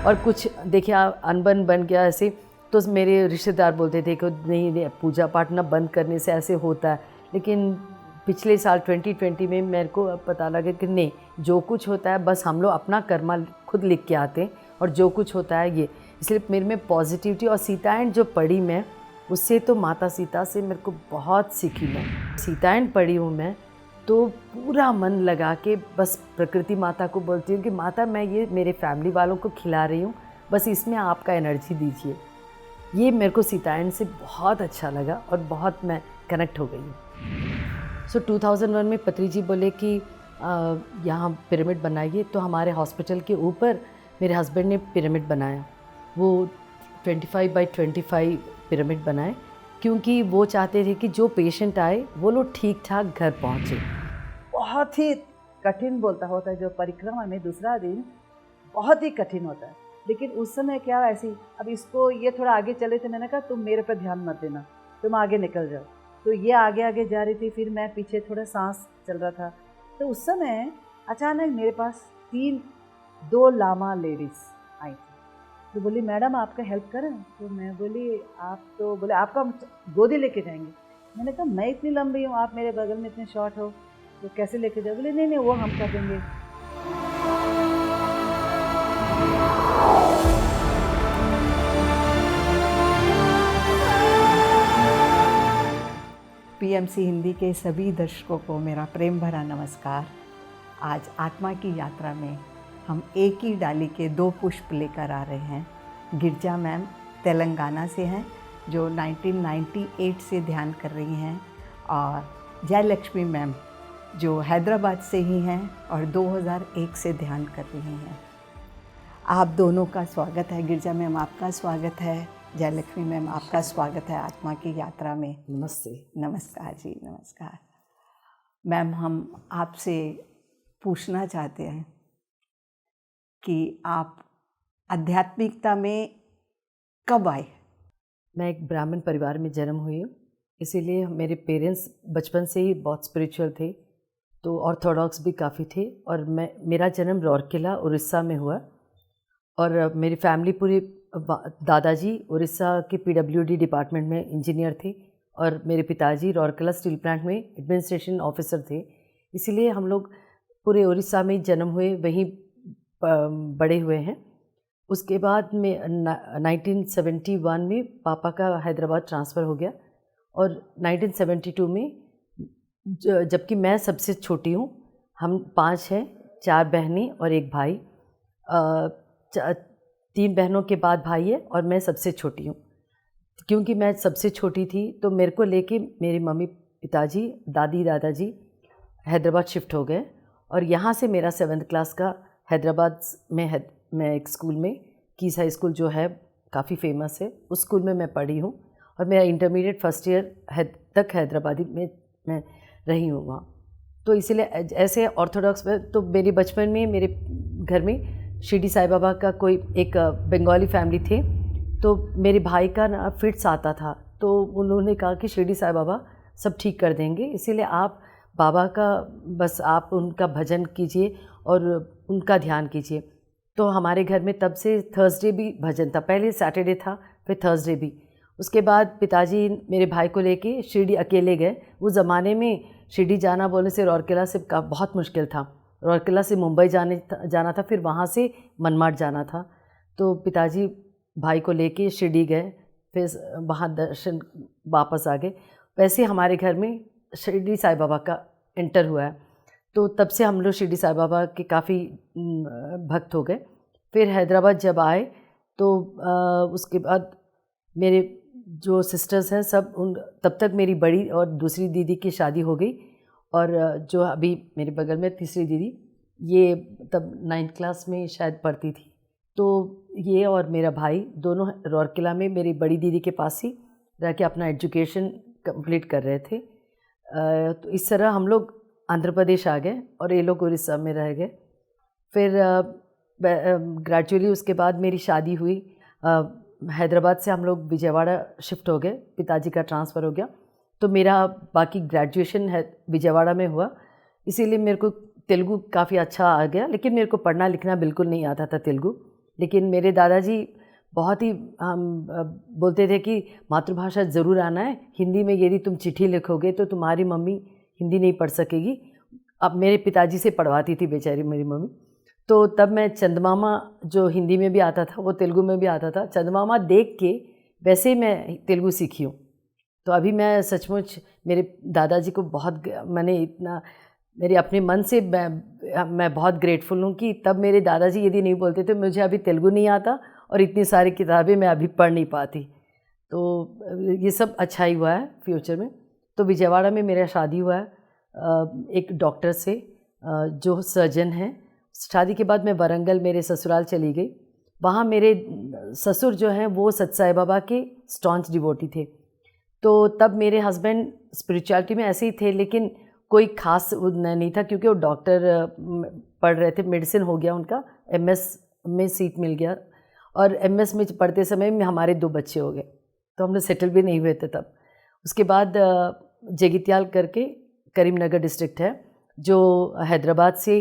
और कुछ देखिए अनबन बन गया ऐसे, तो मेरे रिश्तेदार बोलते थे कि नहीं पूजा पाठ ना बंद करने से ऐसे होता है। लेकिन पिछले साल 2020 में मेरे को पता लगा कि नहीं, जो कुछ होता है बस हम लोग अपना कर्मा खुद लिख के आते हैं, और जो कुछ होता है ये, इसलिए मेरे में पॉजिटिविटी। और सीतायन जो पढ़ी मैं, उससे तो माता सीता से मेरे को बहुत सीखी। मैं सीतायन पढ़ी हूँ मैं, तो पूरा मन लगा के बस प्रकृति माता को बोलती हूँ कि माता मैं ये मेरे फैमिली वालों को खिला रही हूँ, बस इसमें आपका एनर्जी दीजिए। ये मेरे को सीतायन से बहुत अच्छा लगा और बहुत मैं कनेक्ट हो गई हूँ। सो 2001 में पत्री जी बोले कि यहाँ पिरामिड बनाइए, तो हमारे हॉस्पिटल के ऊपर मेरे हस्बैंड ने पिरामिड बनाया। वो 25 बाई 25 पिरामिड बनाए, क्योंकि वो चाहते थे कि जो पेशेंट आए वो लोग ठीक ठाक घर पहुँचे। बहुत ही कठिन बोलता होता है जो परिक्रमा में दूसरा दिन बहुत ही कठिन होता है, लेकिन उस समय क्या ऐसी, अब इसको ये थोड़ा आगे चले थे, मैंने कहा तुम मेरे पर ध्यान मत देना, तुम आगे निकल जाओ। तो ये आगे आगे जा रही थी, फिर मैं पीछे थोड़ा सांस चल रहा था। तो उस समय अचानक मेरे पास 2 लामा लेडीज़ आई थी। तो बोली मैडम आपका हेल्प करें? तो मैं बोली आप तो बोले आपका गोदी लेके जाएंगे। मैंने कहा मैं इतनी लंबी हूँ, आप मेरे बगल में इतने शॉर्ट हो, तो कैसे लेके जाओ? बोले नहीं वो हम कर देंगे। पीएमसी हिंदी के सभी दर्शकों को मेरा प्रेम भरा नमस्कार। आज आत्मा की यात्रा में हम एक ही डाली के 2 पुष्प लेकर आ रहे हैं। गिरजा मैम तेलंगाना से हैं, जो 1998 से ध्यान कर रही हैं, और जयलक्ष्मी मैम जो हैदराबाद से ही हैं और 2001 से ध्यान कर रही हैं। आप दोनों का स्वागत है। गिरजा मैम आपका स्वागत है, जयलक्ष्मी मैम आपका स्वागत है आत्मा की यात्रा में। नमस्ते। नमस्कार जी, नमस्कार मैम। हम आपसे पूछना चाहते हैं कि आप आध्यात्मिकता में कब आए? मैं एक ब्राह्मण परिवार में जन्म हुई हूँ, इसीलिए मेरे पेरेंट्स बचपन से ही बहुत स्पिरिचुअल थे, तो ऑर्थोडॉक्स भी काफ़ी थे। और मेरा जन्म राउरकेला उड़ीसा में हुआ, और मेरी फैमिली पूरी, दादाजी उड़ीसा के पीडब्ल्यूडी डिपार्टमेंट में इंजीनियर थे, और मेरे पिताजी राउरकेला स्टील प्लांट में एडमिनिस्ट्रेशन ऑफिसर थे। इसीलिए हम लोग पूरे उड़ीसा में जन्म हुए, वहीं बड़े हुए हैं। उसके बाद में 1971 में पापा का हैदराबाद ट्रांसफ़र हो गया, और 1972 में जबकि मैं सबसे छोटी हूँ, हम 5 हैं, 4 बहनें और 1 भाई। 3 बहनों के बाद भाई है, और मैं सबसे छोटी हूँ। क्योंकि मैं सबसे छोटी थी, तो मेरे को लेके मेरे मम्मी पिताजी, दादी दादाजी हैदराबाद शिफ्ट हो गए, और यहाँ से मेरा 7th क्लास का हैदराबाद में मैं एक स्कूल में, कीस हाई स्कूल जो है काफ़ी फेमस है, उस स्कूल में मैं पढ़ी हूँ, और मेरा इंटरमीडिएट फर्स्ट ईयर तक हैदराबादी में मैं रही हूँ वहाँ। तो इसीलिए ऐसे ऑर्थोडॉक्स में, तो मेरे बचपन में मेरे घर में शिरडी साई बाबा का कोई एक बंगाली फैमिली थे, तो मेरे भाई का ना फिट्स आता था, तो उन्होंने कहा कि शिरडी साई बाबा सब ठीक कर देंगे, इसीलिए आप बाबा का बस आप उनका भजन कीजिए और उनका ध्यान कीजिए। तो हमारे घर में तब से थर्सडे भी भजन था, पहले सैटरडे था, फिर थर्सडे भी। उसके बाद पिताजी मेरे भाई को लेके शिरडी अकेले गए। उस ज़माने में शिरडी जाना बोलने से राउरकेला से बहुत मुश्किल था। राउरकेला से मुंबई जाना था, फिर वहाँ से मनमाड जाना था। तो पिताजी भाई को लेके शिरडी गए, फिर वहाँ दर्शन वापस आ गए। वैसे हमारे घर में शिरडी साई बाबा का एंटर हुआ है, तो तब से हम लोग शिरडी साई बाबा के काफ़ी भक्त हो गए। फिर हैदराबाद जब आए, तो उसके बाद मेरे जो सिस्टर्स हैं सब तब तक मेरी बड़ी और दूसरी दीदी की शादी हो गई, और जो अभी मेरे बगल में तीसरी दीदी, ये तब 9th क्लास में शायद पढ़ती थी। तो ये और मेरा भाई दोनों राउरकेला में मेरी बड़ी दीदी के पास ही रह के अपना एजुकेशन कंप्लीट कर रहे थे। तो इस तरह हम लोग आंध्र प्रदेश आ गए, और ये लोग उड़ीसा में रह गए। फिर ग्रेजुअली उसके बाद मेरी शादी हुई। हैदराबाद से हम लोग विजयवाड़ा शिफ्ट हो गए, पिताजी का ट्रांसफ़र हो गया, तो मेरा बाकी ग्रेजुएशन है विजयवाड़ा में हुआ। इसीलिए मेरे को तेलुगु काफ़ी अच्छा आ गया, लेकिन मेरे को पढ़ना लिखना बिल्कुल नहीं आता था तेलुगु, लेकिन मेरे दादाजी बहुत ही हम बोलते थे कि मातृभाषा ज़रूर आना है, हिंदी में यदि तुम चिट्ठी लिखोगे तो तुम्हारी मम्मी हिंदी नहीं पढ़ सकेगी। अब मेरे पिताजी से पढ़वाती थी बेचारी मेरी मम्मी। तो तब मैं चंदमामा जो हिंदी में भी आता था वो तेलुगु में भी आता था, चंदमामा देख के वैसे ही मैं तेलुगु सीखी हूँ। तो अभी मैं सचमुच मेरे दादाजी को बहुत मैंने इतना मेरे अपने मन से मैं बहुत ग्रेटफुल हूँ कि तब मेरे दादाजी यदि नहीं बोलते तो मुझे अभी तेलुगु नहीं आता और इतनी सारी किताबें मैं अभी पढ़ नहीं पाती। तो ये सब अच्छा ही हुआ है फ्यूचर में। तो विजयवाड़ा में मेरा शादी हुआ है एक डॉक्टर से जो सर्जन हैं। शादी के बाद मैं वरंगल मेरे ससुराल चली गई। वहाँ मेरे ससुर जो हैं वो सत साई बाबा के स्टॉन्च डिवोटी थे। तो तब मेरे हस्बैंड स्पिरिचुअलिटी में ऐसे ही थे, लेकिन कोई खास नहीं था क्योंकि वो डॉक्टर पढ़ रहे थे, मेडिसिन हो गया उनका, एमएस में सीट मिल गया और एमएस में पढ़ते समय में हमारे 2 बच्चे हो गए। तो हम लोग सेटल भी नहीं हुए थे तब। उसके बाद जगित्याल करके करीमनगर डिस्ट्रिक्ट है जो हैदराबाद से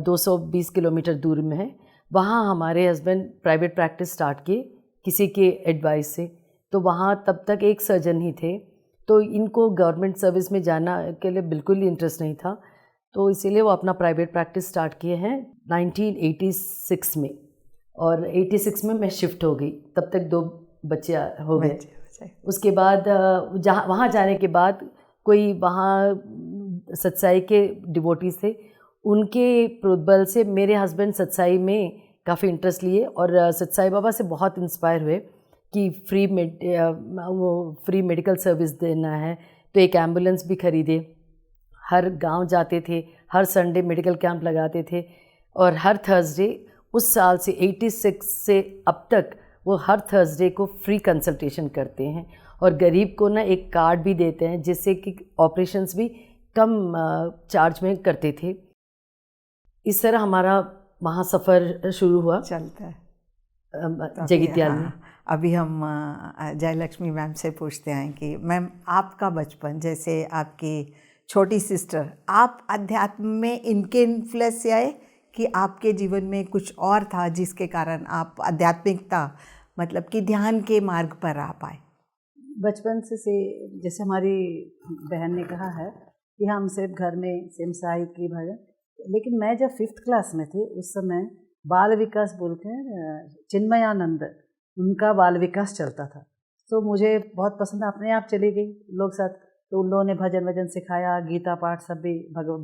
220 किलोमीटर दूर में है। वहाँ हमारे हस्बैंड प्राइवेट प्रैक्टिस स्टार्ट किए किसी के एडवाइस से। तो वहाँ तब तक एक सर्जन ही थे, तो इनको गवर्नमेंट सर्विस में जाना के लिए बिल्कुल ही इंटरेस्ट नहीं था। तो इसीलिए वो अपना प्राइवेट प्रैक्टिस स्टार्ट किए हैं 1986 में, और 86 में मैं शिफ्ट हो गई। तब तक 2 बच्चे हो गए। उसके बाद जहाँ वहाँ जाने के बाद कोई वहाँ सत्साई के डिवोटीज थे, उनके प्रोद्बल से मेरे हस्बैंड सत्साई में काफ़ी इंटरेस्ट लिए और सत्साई बाबा से बहुत इंस्पायर हुए कि फ्री मेडिकल सर्विस देना है। तो एक एम्बुलेंस भी खरीदे, हर गांव जाते थे, हर संडे मेडिकल कैंप लगाते थे और हर थर्सडे उस साल से 86 से अब तक वो हर थर्सडे को फ्री कंसल्टेशन करते हैं और गरीब को ना एक कार्ड भी देते हैं जिससे कि ऑपरेशंस भी कम चार्ज में करते थे। इस तरह हमारा वहाँ सफ़र शुरू हुआ चलता है जगित्याल में। अभी हम जयलक्ष्मी मैम से पूछते हैं कि मैम आपका बचपन, जैसे आपकी छोटी सिस्टर, आप अध्यात्म में इनके इन्फ्लुएंस से आए कि आपके जीवन में कुछ और था जिसके कारण आप आध्यात्मिकता मतलब कि ध्यान के मार्ग पर आ पाए? बचपन से जैसे हमारी बहन ने कहा है कि हम सिर्फ घर में सिम साहिब की भजन, लेकिन मैं जब 5th क्लास में थी उस समय बाल विकास बोलकर चिन्मयानंद उनका बाल विकास चलता था। तो मुझे बहुत पसंद, अपने आप चली गई लोग साथ। तो उन लोगों ने भजन वजन सिखाया, गीता पाठ सब भी,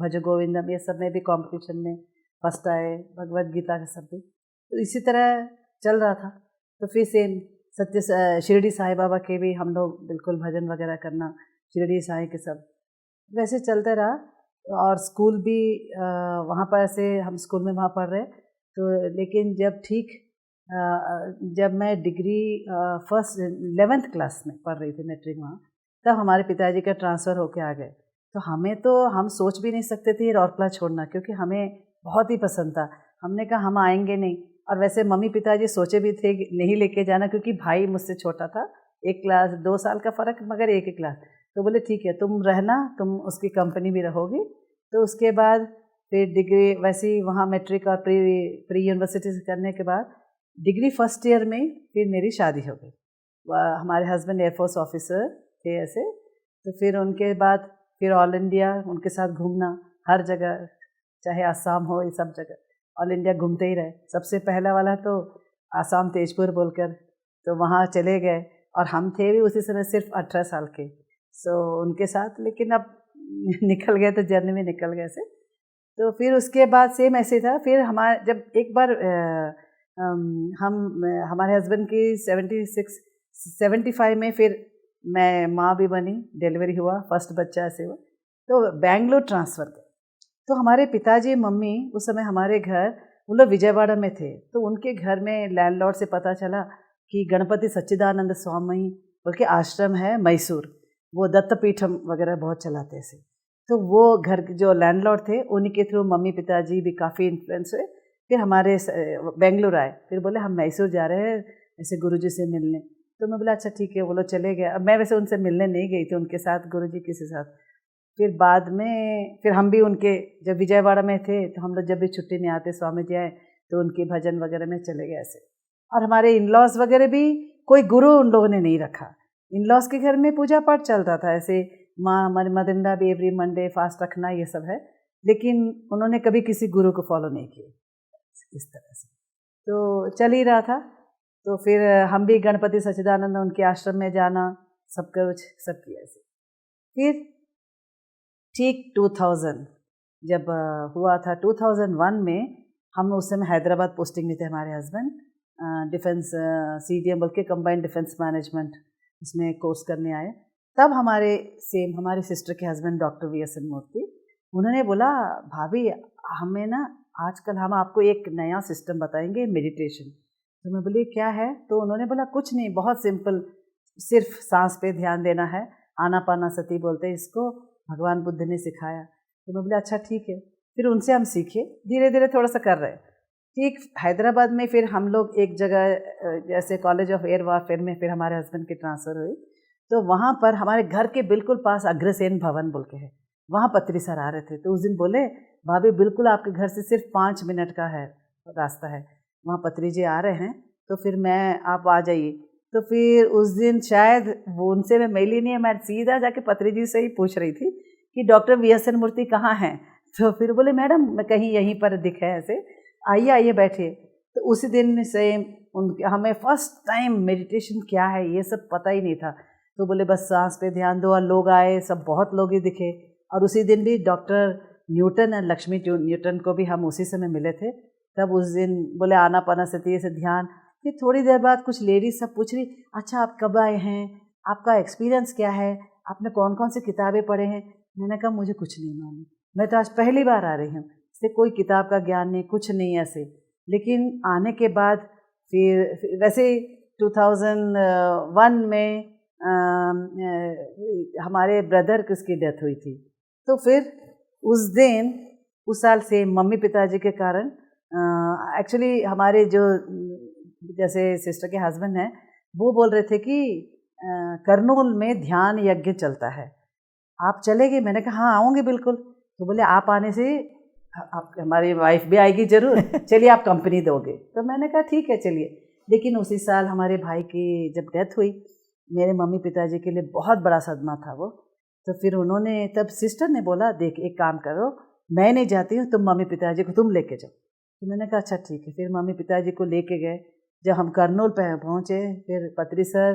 भज गोविंदम ये सब में भी कंपटीशन में फर्स्ट आए, भगवत गीता के सब भी। तो इसी तरह चल रहा था। तो फिर सेम शिरडी साई बाबा के भी हम लोग बिल्कुल भजन वगैरह करना, शिरडी साई के सब वैसे चलते रहा। और स्कूल भी वहाँ पर से हम स्कूल में वहाँ पढ़ रहे। तो लेकिन जब मैं डिग्री 11th क्लास में पढ़ रही थी मैट्रिक वहाँ, तब हमारे पिताजी का ट्रांसफ़र होके आ गए। तो हम सोच भी नहीं सकते थे रौरकला छोड़ना, क्योंकि हमें बहुत ही पसंद था। हमने कहा हम आएंगे नहीं, और वैसे मम्मी पिताजी सोचे भी थे नहीं लेके जाना, क्योंकि भाई मुझसे छोटा था, 1 क्लास 2 साल का फ़र्क, मगर एक ही क्लास। तो बोले ठीक है तुम रहना, तुम उसकी कंपनी में रहोगी। तो उसके बाद फिर डिग्री वैसे ही वहाँ मैट्रिक और प्री यूनिवर्सिटी से करने के बाद डिग्री फर्स्ट ईयर में फिर मेरी शादी हो गई। हमारे हस्बैंड एयरफोर्स ऑफिसर थे ऐसे। तो फिर उनके बाद फिर ऑल इंडिया उनके साथ घूमना, हर जगह, चाहे आसाम हो, ये सब जगह ऑल इंडिया घूमते ही रहे। सबसे पहला वाला तो आसाम तेजपुर बोलकर, तो वहाँ चले गए, और हम थे भी उसी समय सिर्फ 18 साल के। सो उनके साथ, लेकिन अब निकल गए तो जर्नी में निकल गए से। तो फिर उसके बाद सेम ऐसे था। फिर हमारे जब एक बार हमारे हस्बैंड की 75 में फिर मैं माँ भी बनी, डिलीवरी हुआ, फर्स्ट बच्चा से हुआ, तो बेंगलोर ट्रांसफ़र कर। तो हमारे पिताजी मम्मी उस समय हमारे घर, वो लोग विजयवाड़ा में थे। तो उनके घर में लैंडलॉर्ड से पता चला कि गणपति सच्चिदानंद स्वामी बल्कि आश्रम है मैसूर, वो दत्तपीठम वगैरह बहुत चलाते थे। तो वो घर जो लैंडलॉर्ड थे उन्हीं के थ्रू मम्मी पिताजी भी काफ़ी इन्फ्लुएंस हुए। फिर हमारे बेंगलोर आए, फिर बोले हम मैसूर जा रहे हैं ऐसे गुरुजी से मिलने। तो मैं बोला अच्छा ठीक है, वो लोग चले गए। अब मैं वैसे उनसे मिलने नहीं गई थी उनके साथ, गुरुजी किसी साथ। फिर बाद में फिर हम भी उनके, जब विजयवाड़ा में थे तो हम लोग जब भी छुट्टी नहीं आते, स्वामी जी आए तो उनके भजन वगैरह में चले गए ऐसे। और हमारे इन लॉज वगैरह भी कोई गुरु उन लोगों ने नहीं रखा। इन लॉज के घर में पूजा पाठ चलता था ऐसे, माँ मदरिंदा भी एवरी मंडे फास्ट रखना ये सब है, लेकिन उन्होंने कभी किसी गुरु को फॉलो नहीं किया इस तरह से। तो चल ही रहा था। तो फिर हम भी गणपति सच्चिदानंद उनके आश्रम में जाना सब कुछ सब किया ऐसे। फिर ठीक 2000 जब हुआ था, 2001 में हम उस समय हैदराबाद पोस्टिंग में थे, हमारे हस्बैंड डिफेंस CDM बोल के कंबाइंड डिफेंस मैनेजमेंट उसमें कोर्स करने आए। तब हमारे सिस्टर के हस्बैंड डॉक्टर VSN मूर्ति, उन्होंने बोला भाभी हमें ना आजकल हम आपको एक नया सिस्टम बताएंगे मेडिटेशन। तो मैं बोली क्या है? तो उन्होंने बोला कुछ नहीं, बहुत सिंपल, सिर्फ सांस पे ध्यान देना है, आनापानासती बोलते हैं इसको, भगवान बुद्ध ने सिखाया। तो मैं बोले अच्छा ठीक है। फिर उनसे हम सीखे, धीरे धीरे थोड़ा सा कर रहे। ठीक हैदराबाद में फिर हम लोग एक जगह जैसे कॉलेज ऑफ एयर वारफेयर में फिर हमारे हस्बैंड की ट्रांसफ़र हुई। तो वहाँ पर हमारे घर के बिल्कुल पास अग्रसेन भवन बोल के है, वहाँ पत्री सर आ रहे थे। तो उस दिन बोले भाभी बिल्कुल आपके घर से सिर्फ 5 मिनट का है रास्ता है, वहाँ पत्री जी आ रहे हैं, तो फिर आप आ जाइए। तो फिर उस दिन शायद वो उनसे मैं मिली नहीं है, मैं सीधा जाके पत्री जी से ही पूछ रही थी कि डॉक्टर VSN मूर्ति कहाँ हैं। तो फिर बोले मैडम मैं कहीं यहीं पर दिखे ऐसे, आइए आइए बैठिए। तो उसी दिन से हमें फर्स्ट टाइम मेडिटेशन क्या है ये सब पता ही नहीं था। तो बोले बस सांस पे ध्यान दो, और लोग आए, सब बहुत लोग ही दिखे। और उसी दिन भी डॉक्टर न्यूटन और लक्ष्मी न्यूटन को भी हम उसी समय मिले थे। तब उस दिन बोले आनापानासती से ध्यान। फिर थोड़ी देर बाद कुछ लेडीज सब पूछ रही अच्छा आप कब आए हैं, आपका एक्सपीरियंस क्या है, आपने कौन कौन सी किताबें पढ़े हैं। मैंने कहा मुझे कुछ नहीं मालूम, मैं तो आज पहली बार आ रही हूँ, इससे कोई किताब का ज्ञान नहीं, कुछ नहीं ऐसे। लेकिन आने के बाद फिर वैसे 2001 में हमारे ब्रदर किसकी डेथ हुई थी। तो फिर उस साल से मम्मी पिताजी के कारण एक्चुअली हमारे जो जैसे सिस्टर के हस्बैंड हैं वो बोल रहे थे कि करनूल में ध्यान यज्ञ चलता है, आप चलेंगे? मैंने कहा हाँ आऊँगी बिल्कुल। तो बोले आप आने से आप हमारी वाइफ भी आएगी ज़रूर, चलिए आप कंपनी दोगे। तो मैंने कहा ठीक है चलिए। लेकिन उसी साल हमारे भाई की जब डेथ हुई, मेरे मम्मी पिताजी के लिए बहुत बड़ा सदमा था वो। तो फिर उन्होंने तब सिस्टर ने बोला देख एक काम करो, मैं नहीं जाती हूँ, तुम मम्मी पिताजी को तुम लेके जाओ। तो मैंने कहा अच्छा ठीक है। फिर मम्मी पिताजी को लेके गए। जब हम करनूल पे पहुँचे, फिर पत्री सर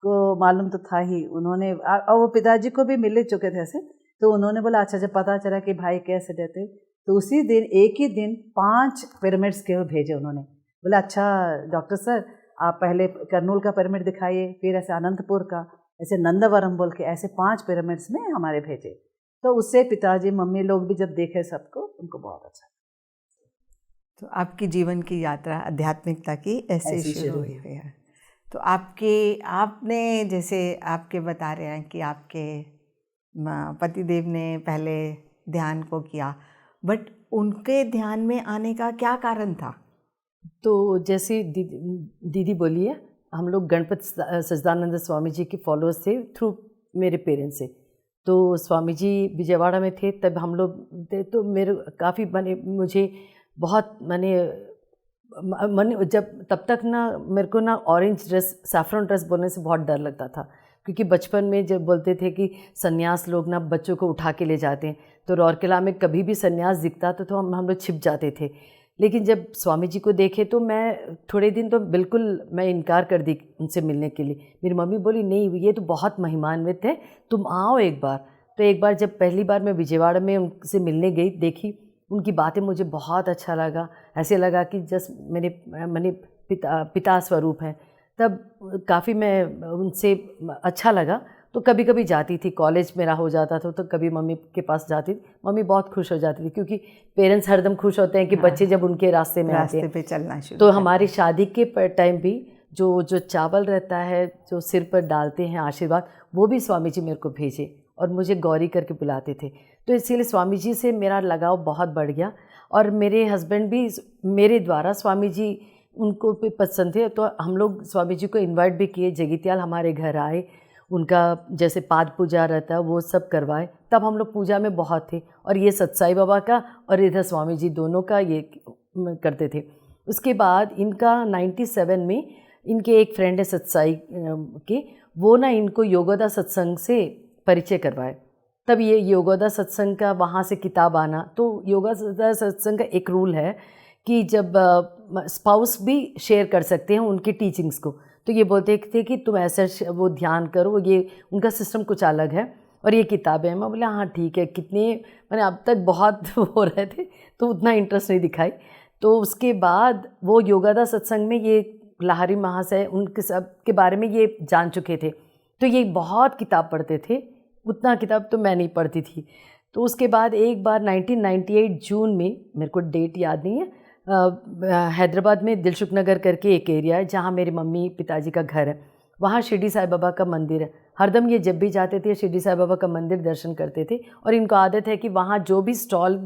को मालूम तो था ही, उन्होंने और वो पिताजी को भी मिल चुके थे ऐसे। तो उन्होंने बोला अच्छा जब पता चला कि भाई कैसे रहते, तो उसी दिन एक ही दिन 5 पिरामिड्स के भेजे उन्होंने। बोला अच्छा डॉक्टर सर आप पहले करनूल का पिरामिड दिखाइए, फिर ऐसे अनंतपुर का, ऐसे नंदवरम बोल के ऐसे 5 पिरामिड्स में हमारे भेजे। तो उससे पिताजी मम्मी लोग भी जब देखे सबको, उनको बहुत अच्छा। तो आपकी जीवन की यात्रा आध्यात्मिकता की ऐसे शुरू हुई है। तो आपने जैसे आपके बता रहे हैं कि आपके पतिदेव ने पहले ध्यान को किया, बट उनके ध्यान में आने का क्या कारण था? तो जैसे दीदी बोली है, हम लोग गणपति सच्चिदानंद स्वामी जी के फॉलोअर्स थे थ्रू मेरे पेरेंट्स से। तो स्वामी जी विजयवाड़ा में थे तब हम लोग थे। तो मेरे काफ़ी मुझे बहुत जब तब तक ना मेरे को ना ऑरेंज ड्रेस, सैफरन ड्रेस बोलने से बहुत डर लगता था, क्योंकि बचपन में जब बोलते थे कि सन्यास लोग ना बच्चों को उठा के ले जाते हैं, तो रौरकेला में कभी भी सन्यास दिखता तो हम लोग छिप जाते थे। लेकिन जब स्वामी जी को देखे तो मैं थोड़े दिन तो बिल्कुल मैं इनकार कर दी उनसे मिलने के लिए। मेरी मम्मी बोली नहीं ये तो बहुत महिमान्वित है, तुम आओ एक बार। तो एक बार जब पहली बार मैं विजयवाड़ा में उनसे मिलने गई, देखी उनकी बातें, मुझे बहुत अच्छा लगा। ऐसे लगा कि जस्ट मेरे पिता स्वरूप हैं। तब काफ़ी मैं उनसे अच्छा लगा। तो कभी कभी जाती थी, कॉलेज मेरा हो जाता था तो कभी मम्मी के पास जाती थी। मम्मी बहुत खुश हो जाती थी, क्योंकि पेरेंट्स हरदम खुश होते हैं कि बच्चे जब उनके रास्ते में आते हैं पे चलना शुरू। तो हमारी शादी के टाइम भी जो चावल रहता है जो सिर पर डालते हैं आशीर्वाद, वो भी स्वामी जी मेरे को भेजे और मुझे गौरी करके बुलाते थे। तो इसीलिए स्वामी जी से मेरा लगाव बहुत बढ़ गया। और मेरे हस्बैंड भी मेरे द्वारा स्वामी जी उनको भी पसंद थे, तो हम लोग स्वामी जी को इनवाइट भी किए। जगीत्याल हमारे घर आए, उनका जैसे पाद पूजा रहता है वो सब करवाए। तब हम लोग पूजा में बहुत थे। और ये सत्साई बाबा का और इधर स्वामी जी दोनों का ये करते थे। उसके बाद इनका 97 में इनके एक फ्रेंड है सत्साई के, वो ना इनको योगोदा सत्संग से परिचय करवाए। तब ये योगोदा सत्संग का वहाँ से किताब आना। तो योगोदा सत्संग का एक रूल है कि जब स्पाउस भी शेयर कर सकते हैं उनके टीचिंग्स को, तो ये बोलते थे कि तुम ऐसा वो ध्यान करो, ये उनका सिस्टम कुछ अलग है और ये किताबें हैं। मैं बोला हाँ ठीक है। कितने मैंने अब तक बहुत हो रहे थे तो उतना इंटरेस्ट नहीं दिखाई। तो उसके बाद वो योगोदा सत्संग में ये लाहिरी महाशय उनके सब के बारे में ये जान चुके थे, तो ये बहुत किताब पढ़ते थे। उतना किताब तो मैं नहीं पढ़ती थी। तो उसके बाद एक बार 1998 जून में, मेरे को डेट याद नहीं है, हैदराबाद में दिलसुख नगर करके एक एरिया है जहाँ मेरे मम्मी पिताजी का घर है, वहाँ शिरडी साई बाबा का मंदिर है। हरदम ये जब भी जाते थे शिरडी साई बाबा का मंदिर दर्शन करते थे, और इनको आदत है कि वहाँ जो भी स्टॉल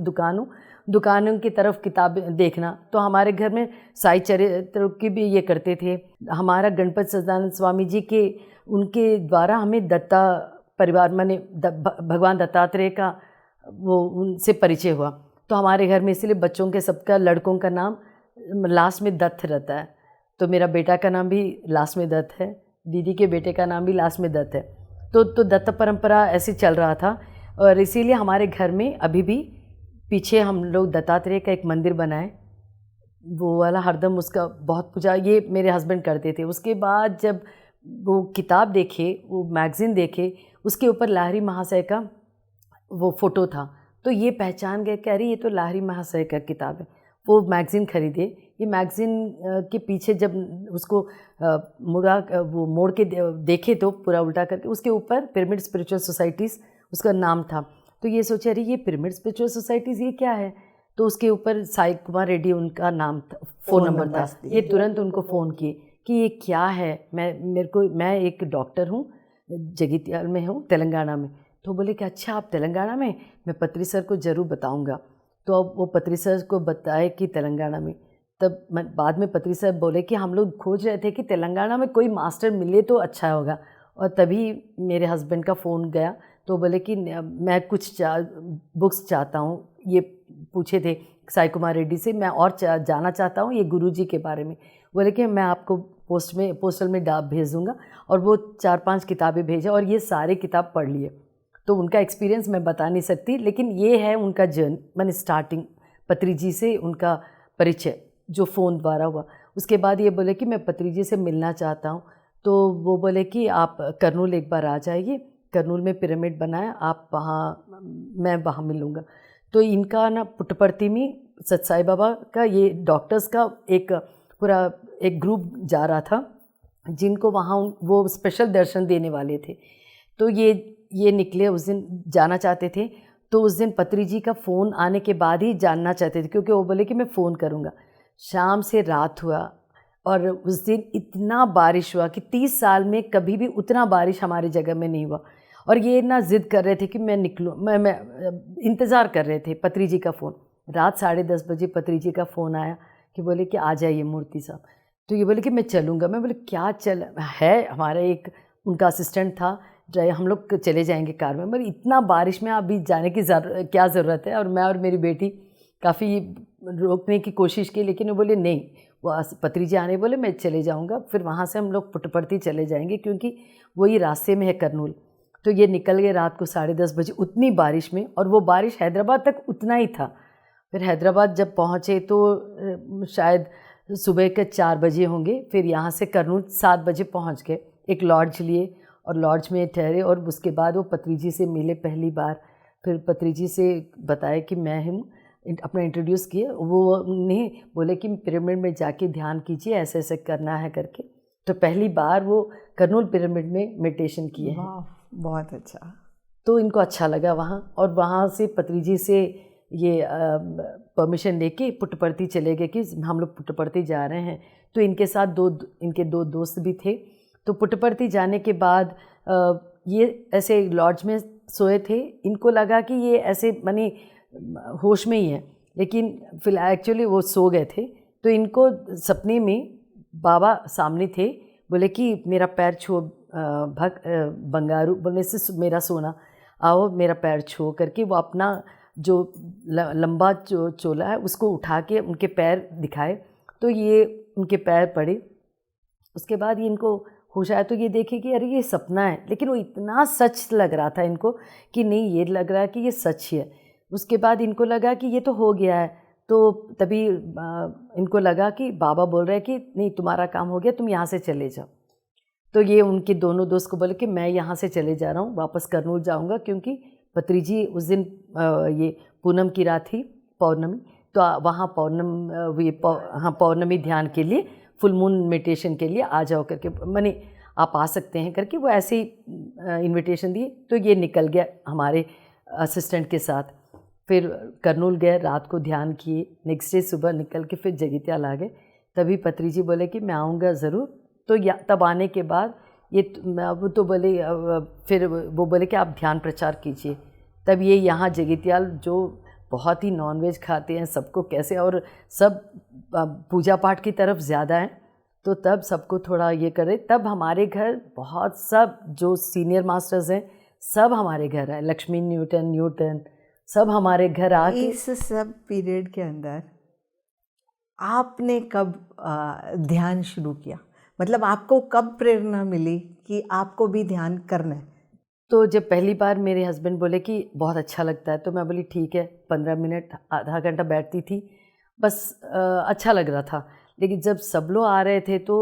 दुकानों की तरफ किताबें देखना। तो हमारे घर में साई चरित्र की भी ये करते थे। हमारा गणपत सच्चिदानंद स्वामी जी के उनके द्वारा हमें दत्ता परिवार माने भगवान दत्तात्रेय का वो उनसे परिचय हुआ। तो हमारे घर में इसलिए बच्चों के सबका लड़कों का नाम लास्ट में दत्त रहता है। तो मेरा बेटा का नाम भी लास्ट में दत्त है, दीदी के बेटे का नाम भी लास्ट में दत्त है। तो दत्त परंपरा ऐसे चल रहा था, और इसीलिए हमारे घर में अभी भी पीछे हम लोग दत्तात्रेय का एक मंदिर बनाए, वो वाला हरदम उसका बहुत पूजा ये मेरे हस्बैंड करते थे। उसके बाद जब वो किताब देखे, वो मैगज़ीन देखे, उसके ऊपर लाहिरी महाशय का वो फ़ोटो था, तो ये पहचान गए कि अरे ये तो लाहिरी महाशय का किताब है। वो मैगज़ीन ख़रीदे। ये मैगज़ीन के पीछे जब उसको मोड़ के देखे तो पूरा उल्टा करके उसके ऊपर पिरामिड स्पिरिचुअल सोसाइटीज़ उसका नाम था। तो ये सोचे अरे ये पिरामिड स्पिरिचुअल सोसाइटीज़ ये क्या है। तो उसके ऊपर साई कुमार रेड्डी उनका नाम था, फ़ोन नंबर था। ये तुरंत उनको फ़ोन किए कि ये क्या है। मैं एक डॉक्टर हूँ, जगित्याल में हूँ, तेलंगाना में। तो बोले कि अच्छा आप तेलंगाना में, मैं पत्री सर को ज़रूर बताऊँगा। तो अब वो पत्री सर को बताए कि तेलंगाना में। तब बाद में पत्री सर बोले कि हम लोग खोज रहे थे कि तेलंगाना में कोई मास्टर मिले तो अच्छा होगा। और तभी मेरे हस्बैंड का फ़ोन गया, तो बोले कि मैं कुछ बुक्स चाहता हूँ। ये पूछे थे साई कुमार रेड्डी से, मैं और जाना चाहता हूँ ये गुरुजी के बारे में। बोले कि मैं आपको पोस्टल में भेज दूँगा। और वो 4-5 किताबें भेजा और ये सारे किताब पढ़ लिए। तो उनका एक्सपीरियंस मैं बता नहीं सकती, लेकिन ये है उनका जर्नी। मैंने स्टार्टिंग पत्री जी से उनका परिचय जो फ़ोन द्वारा हुआ। उसके बाद ये बोले कि मैं पत्री जी से मिलना चाहता हूँ। तो वो बोले कि आप करनूल एक बार आ जाइए, करनूल में पिरामिड बनाया, आप वहाँ, मैं वहाँ मिलूँगा। तो इनका ना पुट्टपर्ती में सत्साई बाबा का ये डॉक्टर्स का पूरा एक ग्रुप जा रहा था, जिनको वहाँ वो स्पेशल दर्शन देने वाले थे। तो ये निकले, उस दिन जाना चाहते थे। तो उस दिन पत्री जी का फ़ोन आने के बाद ही जानना चाहते थे, क्योंकि वो बोले कि मैं फ़ोन करूँगा। शाम से रात हुआ और उस दिन इतना बारिश हुआ कि 30 साल में कभी भी उतना बारिश हमारी जगह में नहीं हुआ। और ये ना ज़िद कर रहे थे कि मैं निकलूँ, मैं इंतज़ार कर रहे थे पत्री जी का फ़ोन। रात 10:30 बजे पत्री जी का फ़ोन आया कि बोले कि आ जाइए मूर्ति साहब। तो ये बोले कि मैं चलूँगा। मैं बोले क्या चल है, हमारा एक उनका असिस्टेंट था, हम लोग चले जाएंगे कार में। मगर इतना बारिश में अभी जाने की क्या ज़रूरत है। और मैं और मेरी बेटी काफ़ी रोकने की कोशिश की, लेकिन वो बोले नहीं, वो पत्री जी आने बोले मैं चले जाऊंगा। फिर वहाँ से हम लोग पुट्टपर्ती चले जाएंगे, क्योंकि वही रास्ते में है करनूल। तो ये निकल गए रात को 10:30 बजे उतनी बारिश में, और वो बारिश हैदराबाद तक उतना ही था। फिर हैदराबाद जब पहुँचे तो शायद सुबह के 4 बजे होंगे। फिर यहाँ से करनूल 7 बजे पहुँच गए। एक लॉड्ज लिए और लॉड्ज में ठहरे, और उसके बाद वो पत्री जी से मिले पहली बार। फिर पत्री जी से बताया कि मैं हूँ, अपना इंट्रोड्यूस किए। वो उन्हें बोले कि पिरामिड में जाके ध्यान कीजिए, ऐसे ऐसे करना है करके। तो पहली बार वो करनूल पिरामिड में मेडिटेशन किए हैं। बहुत अच्छा। तो इनको अच्छा लगा वहाँ, और वहाँ से पत्री जी से ये परमिशन लेके पुट्टपर्ती चले गए कि हम लोग पुट्टपर्ती जा रहे हैं। तो इनके साथ इनके दो दोस्त भी थे। तो पुट्टपर्ती जाने के बाद ये ऐसे लॉड्ज में सोए थे। इनको लगा कि ये ऐसे माने होश में ही है, लेकिन फिलहाल एक्चुअली वो सो गए थे। तो इनको सपने में बाबा सामने थे, बोले कि मेरा पैर छुओ बंगारू, बोले से मेरा सोना, आओ मेरा पैर छुओ करके। वो अपना जो लंबा जो चोला है उसको उठा के उनके पैर दिखाए। तो ये उनके पैर पड़े। उसके बाद ये इनको होश आया तो ये देखे कि अरे ये सपना है, लेकिन वो इतना सच लग रहा था इनको कि नहीं, ये लग रहा है कि ये सच ही है। उसके बाद इनको लगा कि ये तो हो गया है, तो तभी इनको लगा कि बाबा बोल रहे हैं कि नहीं, तुम्हारा काम हो गया, तुम यहाँ से चले जाओ। तो ये उनके दोनों दोस्त को बोले कि मैं यहाँ से चले जा रहा हूँ, वापस करनूल जाऊँगा, क्योंकि पत्री जी उस दिन ये पूनम की रात थी, पौर्णमी, तो वहाँ पौर्णमी ध्यान के लिए, फुल मून मेडिटेशन के लिए आ जाओ करके, मैंने आप आ सकते हैं करके वो ऐसे ही इनविटेशन दिए। तो ये निकल गया हमारे असिस्टेंट के साथ, फिर करनूल गए, रात को ध्यान किए, नेक्स्ट डे सुबह निकल के फिर जगित्याल आ गए। तभी पत्री जी बोले कि मैं आऊँगा ज़रूर। तो तब आने के बाद ये वो तो बोले, फिर वो बोले कि आप ध्यान प्रचार कीजिए। तब ये यहाँ जगित्याल जो बहुत ही नॉनवेज खाते हैं, सबको कैसे, और सब पूजा पाठ की तरफ ज़्यादा है, तो तब सबको थोड़ा ये करे। तब हमारे घर बहुत, सब जो सीनियर मास्टर्स हैं सब हमारे घर आए, लक्ष्मी न्यूटन सब हमारे घर आके। इस सब पीरियड के अंदर आपने कब ध्यान शुरू किया? मतलब आपको कब प्रेरणा मिली कि आपको भी ध्यान करना है? तो जब पहली बार मेरे हस्बैंड बोले कि बहुत अच्छा लगता है, तो मैं बोली ठीक है, 15 मिनट आधा घंटा बैठती थी, बस अच्छा लग रहा था। लेकिन जब सब लोग आ रहे थे तो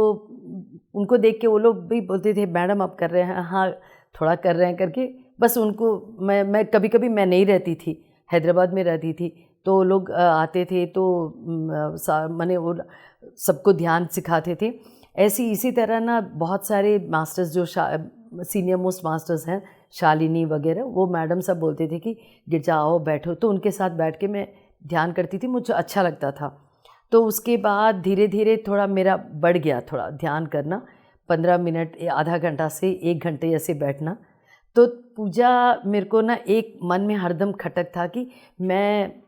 उनको देख के वो लोग भी बोलते थे मैडम आप कर रहे हैं, हाँ थोड़ा कर रहे हैं करके, बस उनको मैं कभी कभी मैं नहीं रहती थी, हैदराबाद में रहती थी, तो लोग आते थे तो मैंने वो सबको ध्यान सिखाते थे। इसी तरह ना बहुत सारे मास्टर्स जो सीनियर मोस्ट मास्टर्स हैं, शालिनी वगैरह, वो मैडम सब बोलते थे कि गिरजा आओ बैठो, तो उनके साथ बैठ के मैं ध्यान करती थी, मुझे अच्छा लगता था। तो उसके बाद धीरे धीरे थोड़ा मेरा बढ़ गया, थोड़ा ध्यान करना, 15 मिनट आधा घंटा से 1 घंटे ऐसे बैठना। तो पूजा मेरे को ना एक मन में हरदम खटक था कि मैं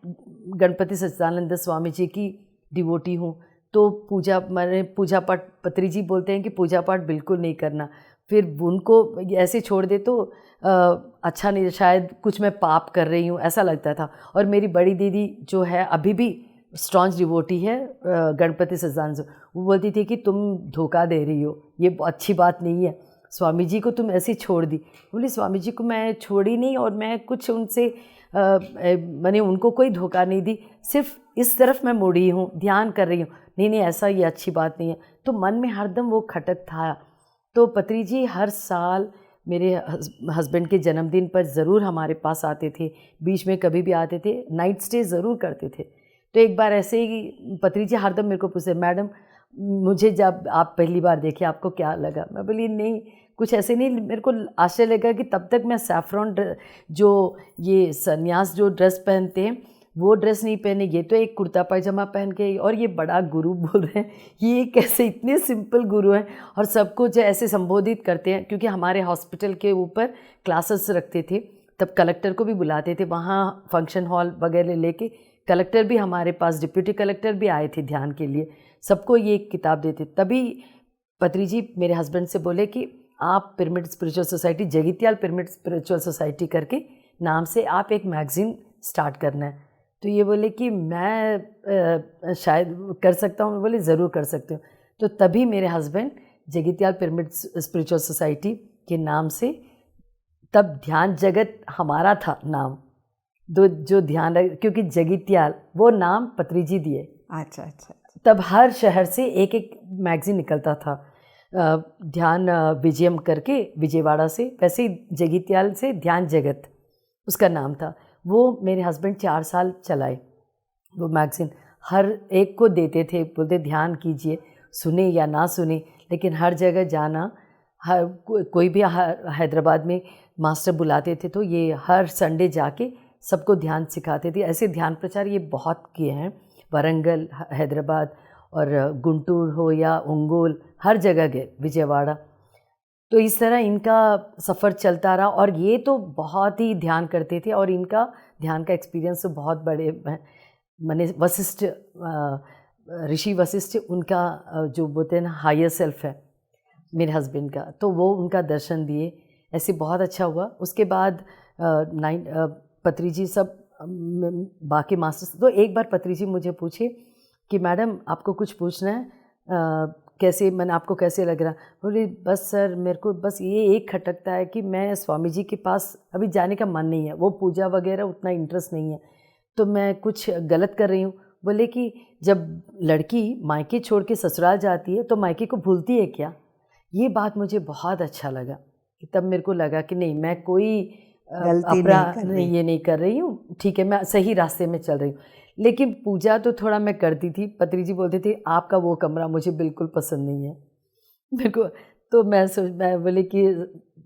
गणपति सच्चिदानंद स्वामी जी की डिवोटी हूँ, तो मैंने पूजा पाठ, पत्री जी बोलते हैं कि पूजा पाठ बिल्कुल नहीं करना, फिर उनको ऐसे छोड़ दे तो अच्छा नहीं, शायद कुछ मैं पाप कर रही हूँ ऐसा लगता था। और मेरी बड़ी दीदी जो है अभी भी स्ट्रॉन्ग डिवोटी है गणपति सच्चिदानंद, वो बोलती थी कि तुम धोखा दे रही हो, ये अच्छी बात नहीं है, स्वामी जी को तुम ऐसे छोड़ दी। बोली स्वामी जी को मैं छोड़ी नहीं, और मैं कुछ उनसे मैंने उनको कोई धोखा नहीं दी, सिर्फ इस तरफ मैं मुड़ी हूँ, ध्यान कर रही हूँ, नहीं ऐसा, ये अच्छी बात नहीं है। तो मन में हरदम वो खटक था। तो पत्री जी हर साल मेरे हस्बैंड के जन्मदिन पर ज़रूर हमारे पास आते थे, बीच में कभी भी आते थे, नाइट स्टे ज़रूर करते थे। तो एक बार ऐसे ही पत्री जी हरदम मेरे को पूछे, मैडम मुझे जब आप पहली बार देखे आपको क्या लगा? मैं बोली नहीं कुछ ऐसे नहीं, मेरे को आश्चर्य लगा कि तब तक मैं सैफ्रॉन जो ये सन्यास जो ड्रेस पहनते हैं वो ड्रेस नहीं पहने, ये तो एक कुर्ता पायजामा पहन के, और ये बड़ा गुरु बोल रहे हैं, ये कैसे इतने सिंपल गुरु हैं, और सबको जो ऐसे संबोधित करते हैं। क्योंकि हमारे हॉस्पिटल के ऊपर क्लासेस रखते थे, तब कलेक्टर को भी बुलाते थे, वहाँ फंक्शन हॉल वगैरह लेके कलेक्टर भी हमारे पास, डिप्यूटी कलेक्टर भी आए थे ध्यान के लिए, सबको ये किताब देते। तभी पत्री जी मेरे हस्बैंड से बोले कि आप pyramid spiritual society, Jagtial pyramid spiritual society करके नाम से आप एक मैगज़ीन स्टार्ट करना है। तो ये बोले कि मैं शायद कर सकता हूँ, मैं बोले ज़रूर कर सकते हो। तो तभी मेरे husband Jagtial pyramid spiritual society के नाम से, तब ध्यान जगत हमारा था नाम, जो ध्यान, क्योंकि जगित्याल वो नाम पत्री जी दिए। अच्छा। तब हर शहर से एक एक मैगज़ीन निकलता था, ध्यान विजयम करके विजयवाड़ा से, वैसे ही जगित्याल से ध्यान जगत उसका नाम था। वो मेरे हस्बैंड 4 साल चलाए वो मैगज़ीन, हर एक को देते थे, बोलते ध्यान कीजिए, सुने या ना सुने, लेकिन हर जगह जाना, हर कोई भी हैदराबाद में मास्टर बुलाते थे तो ये हर संडे जाके सबको ध्यान सिखाते थे। ऐसे ध्यान प्रचार ये बहुत किए हैं, वरंगल, हैदराबाद और गुंटूर हो या उंगोल, हर जगह गए, विजयवाड़ा। तो इस तरह इनका सफ़र चलता रहा, और ये तो बहुत ही ध्यान करते थे, और इनका ध्यान का एक्सपीरियंस तो बहुत बड़े, मैंने वशिष्ठ, ऋषि वशिष्ठ, उनका जो बोलते हैं ना हायर सेल्फ है मेरे हस्बैंड का, तो वो उनका दर्शन दिए, ऐसे बहुत अच्छा हुआ। उसके बाद पत्री जी सब बाकी मास्टर्स, तो एक बार पत्री जी मुझे पूछे कि मैडम आपको कुछ पूछना है, कैसे मैंने आपको कैसे लग रहा? बोली बस सर मेरे को बस ये एक खटकता है कि मैं स्वामी जी के पास अभी जाने का मन नहीं है, वो पूजा वगैरह उतना इंटरेस्ट नहीं है, तो मैं कुछ गलत कर रही हूँ। बोले कि जब लड़की मायके छोड़ के ससुराल जाती है तो मायके को भूलती है क्या? ये बात मुझे बहुत अच्छा लगा कि तब मेरे को लगा कि नहीं, मैं कोई गलती नहीं ये नहीं कर रही हूँ, ठीक है, मैं सही रास्ते में चल रही हूँ। लेकिन पूजा तो थोड़ा मैं करती थी। पत्री जी बोलते थे आपका वो कमरा मुझे बिल्कुल पसंद नहीं है मेरे को। तो मैं बोले कि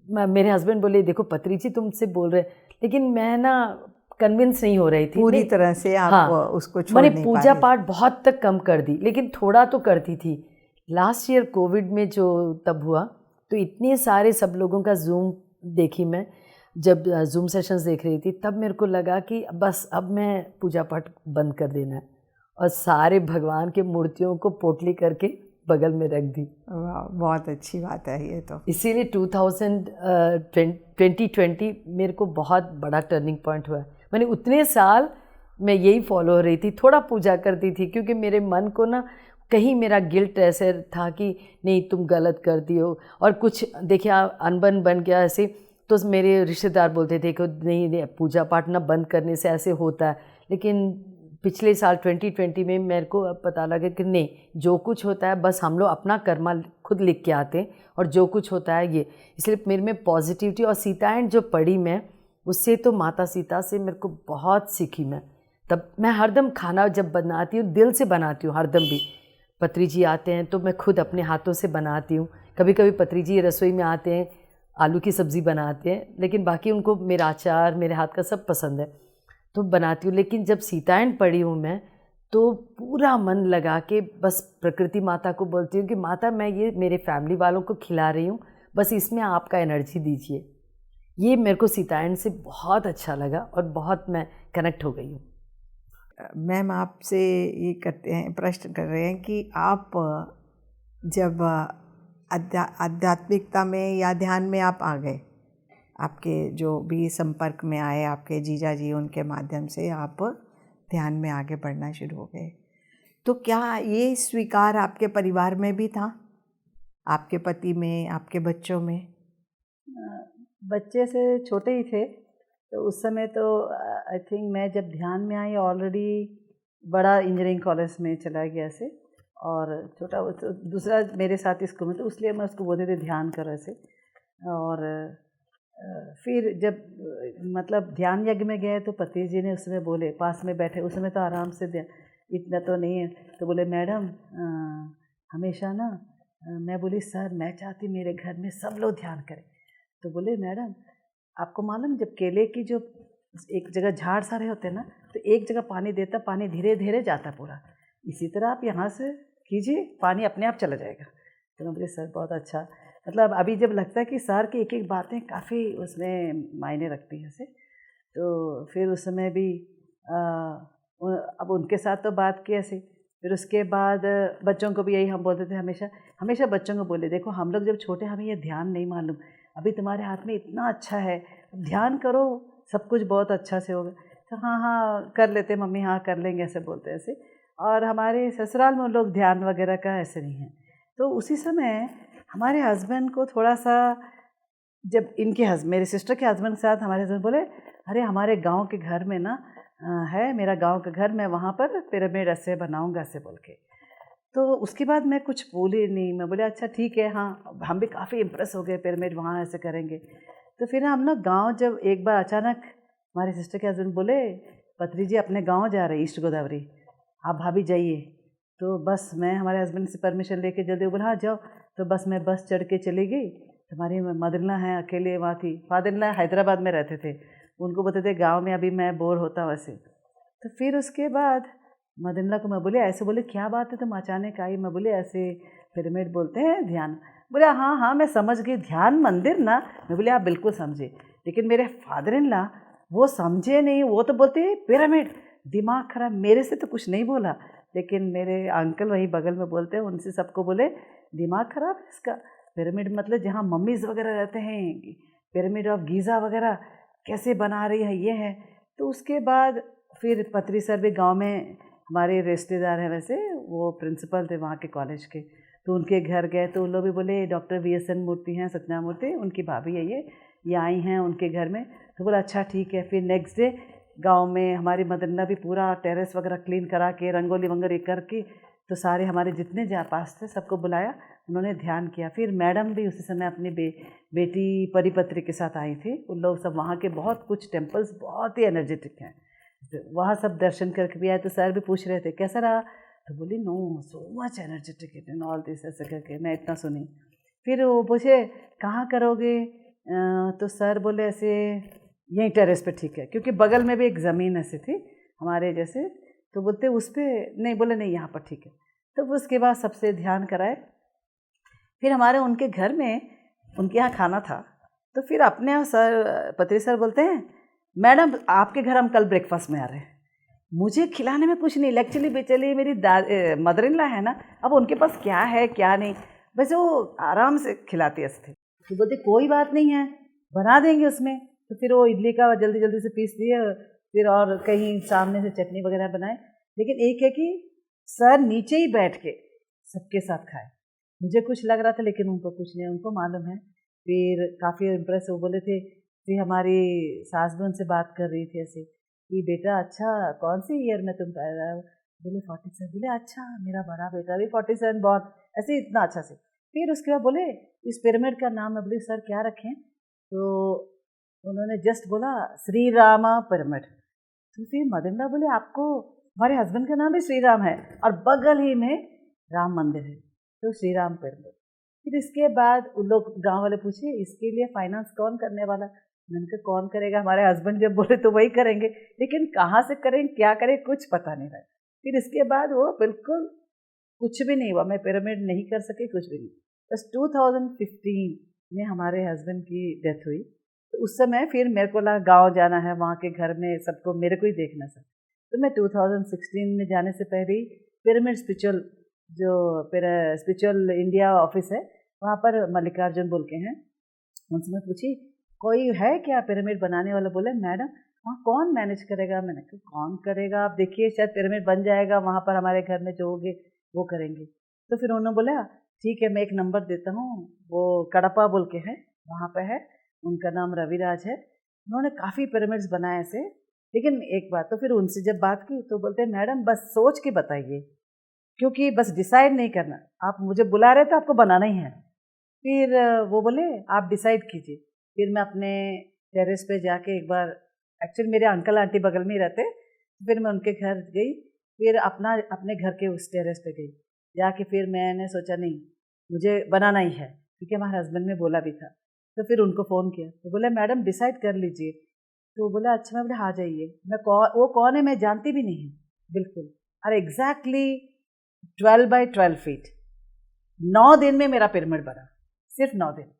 मेरे हस्बैंड बोले देखो पत्री जी तुमसे बोल रहे, लेकिन मैं ना कन्विंस नहीं हो रही थी पूरी तरह से आप हाँ, उसको छोड़ नहीं मैंने पा पूजा रहे। पाठ बहुत तक कम कर दी, लेकिन थोड़ा तो करती थी। लास्ट ईयर कोविड में जो तब हुआ तो इतने सारे सब लोगों का जूम देखी मैं, जब जूम सेशंस देख रही थी तब मेरे को लगा कि बस अब मैं पूजा पाठ बंद कर देना है, और सारे भगवान के मूर्तियों को पोटली करके बगल में रख दी। वाह, बहुत अच्छी बात है ये तो। इसीलिए 2020 मेरे को बहुत बड़ा टर्निंग पॉइंट हुआ। मैंने उतने साल मैं यही फॉलो हो रही थी, थोड़ा पूजा करती थी क्योंकि मेरे मन को ना कहीं मेरा गिल्ट ऐसे था कि नहीं तुम गलत करती हो, और कुछ देखिए अनबन बन गया ऐसे, तो मेरे रिश्तेदार बोलते थे कि नहीं पूजा पाठ ना बंद करने से ऐसे होता है। लेकिन पिछले साल 2020 में मेरे को पता लगा कि नहीं, जो कुछ होता है बस हम लोग अपना कर्मा खुद लिख के आते हैं, और जो कुछ होता है ये, इसलिए मेरे में पॉजिटिविटी और सीतायन जो पढ़ी मैं उससे, तो माता सीता से मेरे को बहुत सीखी मैं। तब मैं हरदम खाना जब बनाती हूँ दिल से बनाती हूँ हरदम भी। पत्री जी आते हैं तो मैं खुद अपने हाथों से बनाती हूँ, कभी कभी पत्री जी रसोई में आते हैं आलू की सब्ज़ी बनाते हैं, लेकिन बाकी उनको मेरा अचार मेरे हाथ का सब पसंद है तो बनाती हूँ। लेकिन जब सीतायन पढ़ी हूँ मैं तो पूरा मन लगा के बस प्रकृति माता को बोलती हूँ कि माता मैं ये मेरे फैमिली वालों को खिला रही हूँ, बस इसमें आपका एनर्जी दीजिए। ये मेरे को सीतायन से बहुत अच्छा लगा और बहुत मैं कनेक्ट हो गई हूँ। मैम आपसे ये करते हैं, प्रश्न कर रहे हैं कि आप जब आध्यात्मिकता में या ध्यान में आप आ गए, आपके जो भी संपर्क में आए आपके जीजा जी, उनके माध्यम से आप ध्यान में आगे बढ़ना शुरू हो गए, तो क्या ये स्वीकार आपके परिवार में भी था, आपके पति में, आपके बच्चों में? बच्चे से छोटे ही थे तो उस समय तो आई थिंक मैं जब ध्यान में आई ऑलरेडी बड़ा इंजीनियरिंग कॉलेज में चला गया से, और छोटा दूसरा मेरे साथ स्कूल में, तो इसलिए मैं उसको बोलते थे ध्यान कर ऐसे। और फिर जब मतलब ध्यान यज्ञ में गए तो पति जी ने उस समय बोले, पास में बैठे उस समय तो आराम से इतना तो नहीं है, तो बोले मैडम हमेशा ना, मैं बोली सर मैं चाहती मेरे घर में सब लोग ध्यान करें। तो बोले मैडम आपको मालूम जब केले की जो एक जगह झाड़ सारे होते हैं ना, तो एक जगह पानी देता, पानी धीरे धीरे जाता पूरा, इसी तरह आप यहाँ से कीजिए, पानी अपने आप चला जाएगा। तो मैं बोली सर बहुत अच्छा, मतलब अभी जब लगता है कि सर की एक एक बातें काफ़ी उसमें मायने रखती हैं से, तो फिर उस समय भी अब उनके साथ तो बात की ऐसे। फिर उसके बाद बच्चों को भी यही हम बोलते थे, हमेशा बच्चों को बोले देखो हम लोग जब छोटे हमें ये ध्यान नहीं मालूम, अभी तुम्हारे हाथ में इतना अच्छा है, ध्यान करो सब कुछ बहुत अच्छा से होगा। तो हाँ कर लेते मम्मी, हाँ कर लेंगे ऐसे बोलते ऐसे। और हमारे ससुराल में लोग ध्यान वगैरह का ऐसे नहीं है। तो उसी समय हमारे हस्बैंड को थोड़ा सा, जब इनके मेरे सिस्टर के हस्बैंड के साथ हमारे हस्बैंड बोले अरे हमारे गांव के घर में ना है, मेरा गांव का घर, मैं वहाँ पर पिरामिड ऐसे बनाऊँगा ऐसे बोल के। तो उसके बाद मैं कुछ बोली नहीं, मैं बोले अच्छा ठीक है, हाँ हम भी काफ़ी इम्प्रेस हो गए, पिरामिड वहाँ ऐसे करेंगे। तो फिर हम ना गांव जब एक बार अचानक हमारे सिस्टर के हस्बैंड बोले पत्री जी अपने गांव जा रहे ईस्ट गोदावरी, आप भाभी जाइए। तो बस मैं हमारे हस्बैंड से परमिशन लेके जल्दी बोला हाँ जाओ। तो बस मैं बस चढ़ के चली गई। हमारी मदरला हैं अकेले वहाँ थी, फादरला हैदराबाद में रहते थे, उनको बोलते थे गाँव में अभी मैं बोर होता हूँ ऐसे। तो फिर उसके बाद मदनला को मैं बोले ऐसे, बोले क्या बात है तुम अचानक आई? मैं बोले ऐसे पिरामिड बोलते हैं ध्यान। बोले हाँ मैं समझ गई, ध्यान मंदिर ना। मैं बोले आप बिल्कुल समझे, लेकिन मेरे फादर इन लॉ वो समझे नहीं, वो तो बोलते पिरामिड, दिमाग खराब। मेरे से तो कुछ नहीं बोला, लेकिन मेरे अंकल वहीं बगल में बोलते हैं, उनसे सबको बोले दिमाग खराब है इसका, पिरामिड मतलब जहाँ मम्मीज़ वगैरह रहते हैं, पिरामिड ऑफ गीज़ा वगैरह कैसे बना रही है ये है। तो उसके बाद फिर पत्री सर भी गाँव में हमारे रिश्तेदार हैं वैसे, वो प्रिंसिपल थे वहाँ के कॉलेज के, तो उनके घर गए तो उन लोग भी बोले डॉक्टर VSN मूर्ति हैं, सत्यनारायण मूर्ति, उनकी भाभी है ये आई हैं उनके घर में। तो बोला अच्छा ठीक है। फिर नेक्स्ट डे गांव में हमारी मदरना भी पूरा टेरेस वगैरह क्लीन करा के रंगोली वंगोली करके, तो सारे हमारे जितने पास थे सबको बुलाया, उन्होंने ध्यान किया। फिर मैडम भी उसी समय अपनी बेटी परिपत्री के साथ आई थी। उन लोग सब वहाँ के बहुत कुछ टेम्पल्स बहुत ही एनर्जेटिक हैं, वहाँ सब दर्शन करके भी आए। तो सर भी पूछ रहे थे कैसा रहा, तो बोली no so much energetic it and all this, ऐसे करके मैं इतना सुनी। फिर वो पूछे कहाँ करोगे, तो सर बोले ऐसे यहीं टेरेस पे ठीक है, क्योंकि बगल में भी एक ज़मीन ऐसी थी हमारे जैसे, तो बोलते उस पर नहीं, बोले नहीं यहाँ पर ठीक है। तो उसके बाद सबसे ध्यान कराए। फिर हमारे उनके घर में उनके यहाँ खाना था, तो फिर अपने यहाँ सर पत्री सर बोलते हैं मैडम आपके घर हम कल ब्रेकफास्ट में आ रहे हैं। मुझे खिलाने में कुछ नहीं, एक्चुअली बेचली मेरी मदर इन लॉ है ना, अब उनके पास क्या है क्या नहीं, वैसे वो आराम से खिलाती थी। तो बोलते कोई बात नहीं है बना देंगे उसमें। तो फिर वो इडली का जल्दी जल्दी से पीस दिए, फिर और कहीं सामने से चटनी वगैरह बनाए। लेकिन एक है कि सर नीचे ही बैठ के सबके साथ खाए। मुझे कुछ लग रहा था लेकिन उनको कुछ नहीं, उनको मालूम है। फिर काफ़ी इम्प्रेस वो बोले थे। फिर हमारी सास भी उनसे बात कर रही थी ऐसे कि बेटा अच्छा कौन सी ईयर में तुम पैदा हो, बोले 47। बोले अच्छा मेरा बड़ा बेटा भी 47 बहुत, ऐसे इतना अच्छा से। फिर उसके बाद बोले इस पिरामिड का नाम है, बोले सर क्या रखें, तो उन्होंने जस्ट बोला श्री रामा पिरामिड। तो फिर मदनला बोले आपको हमारे हस्बैंड का नाम भी श्री राम है और बगल ही में राम मंदिर है, तो श्री राम पिरामिड। फिर इसके बाद उन लोग गांव वाले पूछे इसके लिए फाइनेंस कौन करने वाला, मैंने कहा कौन करेगा, हमारे हस्बैंड जब बोले तो वही करेंगे, लेकिन कहाँ से करें क्या करें कुछ पता नहीं रहा। फिर इसके बाद वो बिल्कुल कुछ भी नहीं हुआ, मैं पिरामिड नहीं कर सके, कुछ भी नहीं। बस 2015 में हमारे हस्बैंड की डेथ हुई। तो उस समय फिर मेरे को लगा गाँव जाना है, वहाँ के घर में सबको मेरे को ही देखना था। तो मैं 2016 में जाने से पहले ही पिरामिड स्पिरिचुअल जो स्पिरिचुअल इंडिया ऑफिस है वहाँ पर मल्लिकार्जुन बोल के हैं, उनसे मैं पूछी कोई है क्या पिरामिड बनाने वाला। बोले मैडम वहाँ कौन मैनेज करेगा। मैंने कहा कौन करेगा, आप देखिए शायद पिरामिड बन जाएगा, वहाँ पर हमारे घर में जो होगे वो करेंगे। तो फिर उन्होंने बोला ठीक है मैं एक नंबर देता हूँ, वो कड़पा बोल के है वहाँ पे है, उनका नाम रविराज है, उन्होंने काफ़ी पिरामिड्स बनाए ऐसे। लेकिन एक बात, तो फिर उनसे जब बात की तो बोलते मैडम बस सोच के बताइए, क्योंकि बस डिसाइड नहीं करना, आप मुझे बुला रहे तो आपको बनाना ही है। फिर वो बोले आप डिसाइड कीजिए। फिर मैं अपने टेरेस पे जाके एक बार, एक्चुअली मेरे अंकल आंटी बगल में ही रहते, फिर मैं उनके घर गई, फिर अपने घर के उस टेरेस पे गई, जाके फिर मैंने सोचा नहीं मुझे बनाना ही है, क्योंकि हमारे हस्बैंड ने बोला भी था। तो फिर उनको फ़ोन किया तो बोले मैडम डिसाइड कर लीजिए। तो बोला अच्छा, मैं बोले आ जाइए। मैं वो कौन है मैं जानती भी नहीं बिल्कुल, और एग्जैक्टली 12 बाई 12 फीट 9 दिन में मेरा पिरामिड बना, सिर्फ 9 दिन।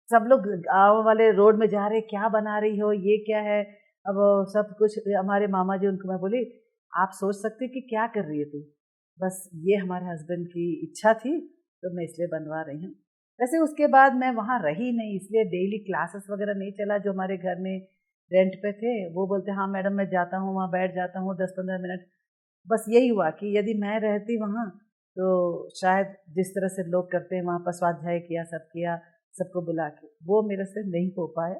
सब लोग गाँव वाले रोड में जा रहे क्या बना रही हो, ये क्या है, अब सब कुछ। हमारे मामा जी उनको मैं बोली आप सोच सकते कि क्या कर रही है तू, बस ये हमारे हस्बैंड की इच्छा थी तो मैं इसलिए बनवा रही हूँ। वैसे उसके बाद मैं वहाँ रही नहीं, इसलिए डेली क्लासेस वगैरह नहीं चला। जो हमारे घर में रेंट पे थे वो बोलते हाँ मैडम मैं जाता हूँ वहाँ बैठ जाता हूँ 10-15 मिनट। बस यही हुआ कि यदि मैं रहती वहाँ तो शायद जिस तरह से लोग करते हैं वहाँ पर स्वाध्याय किया, सब किया, सबको बुला के, वो मेरे से नहीं हो पाया।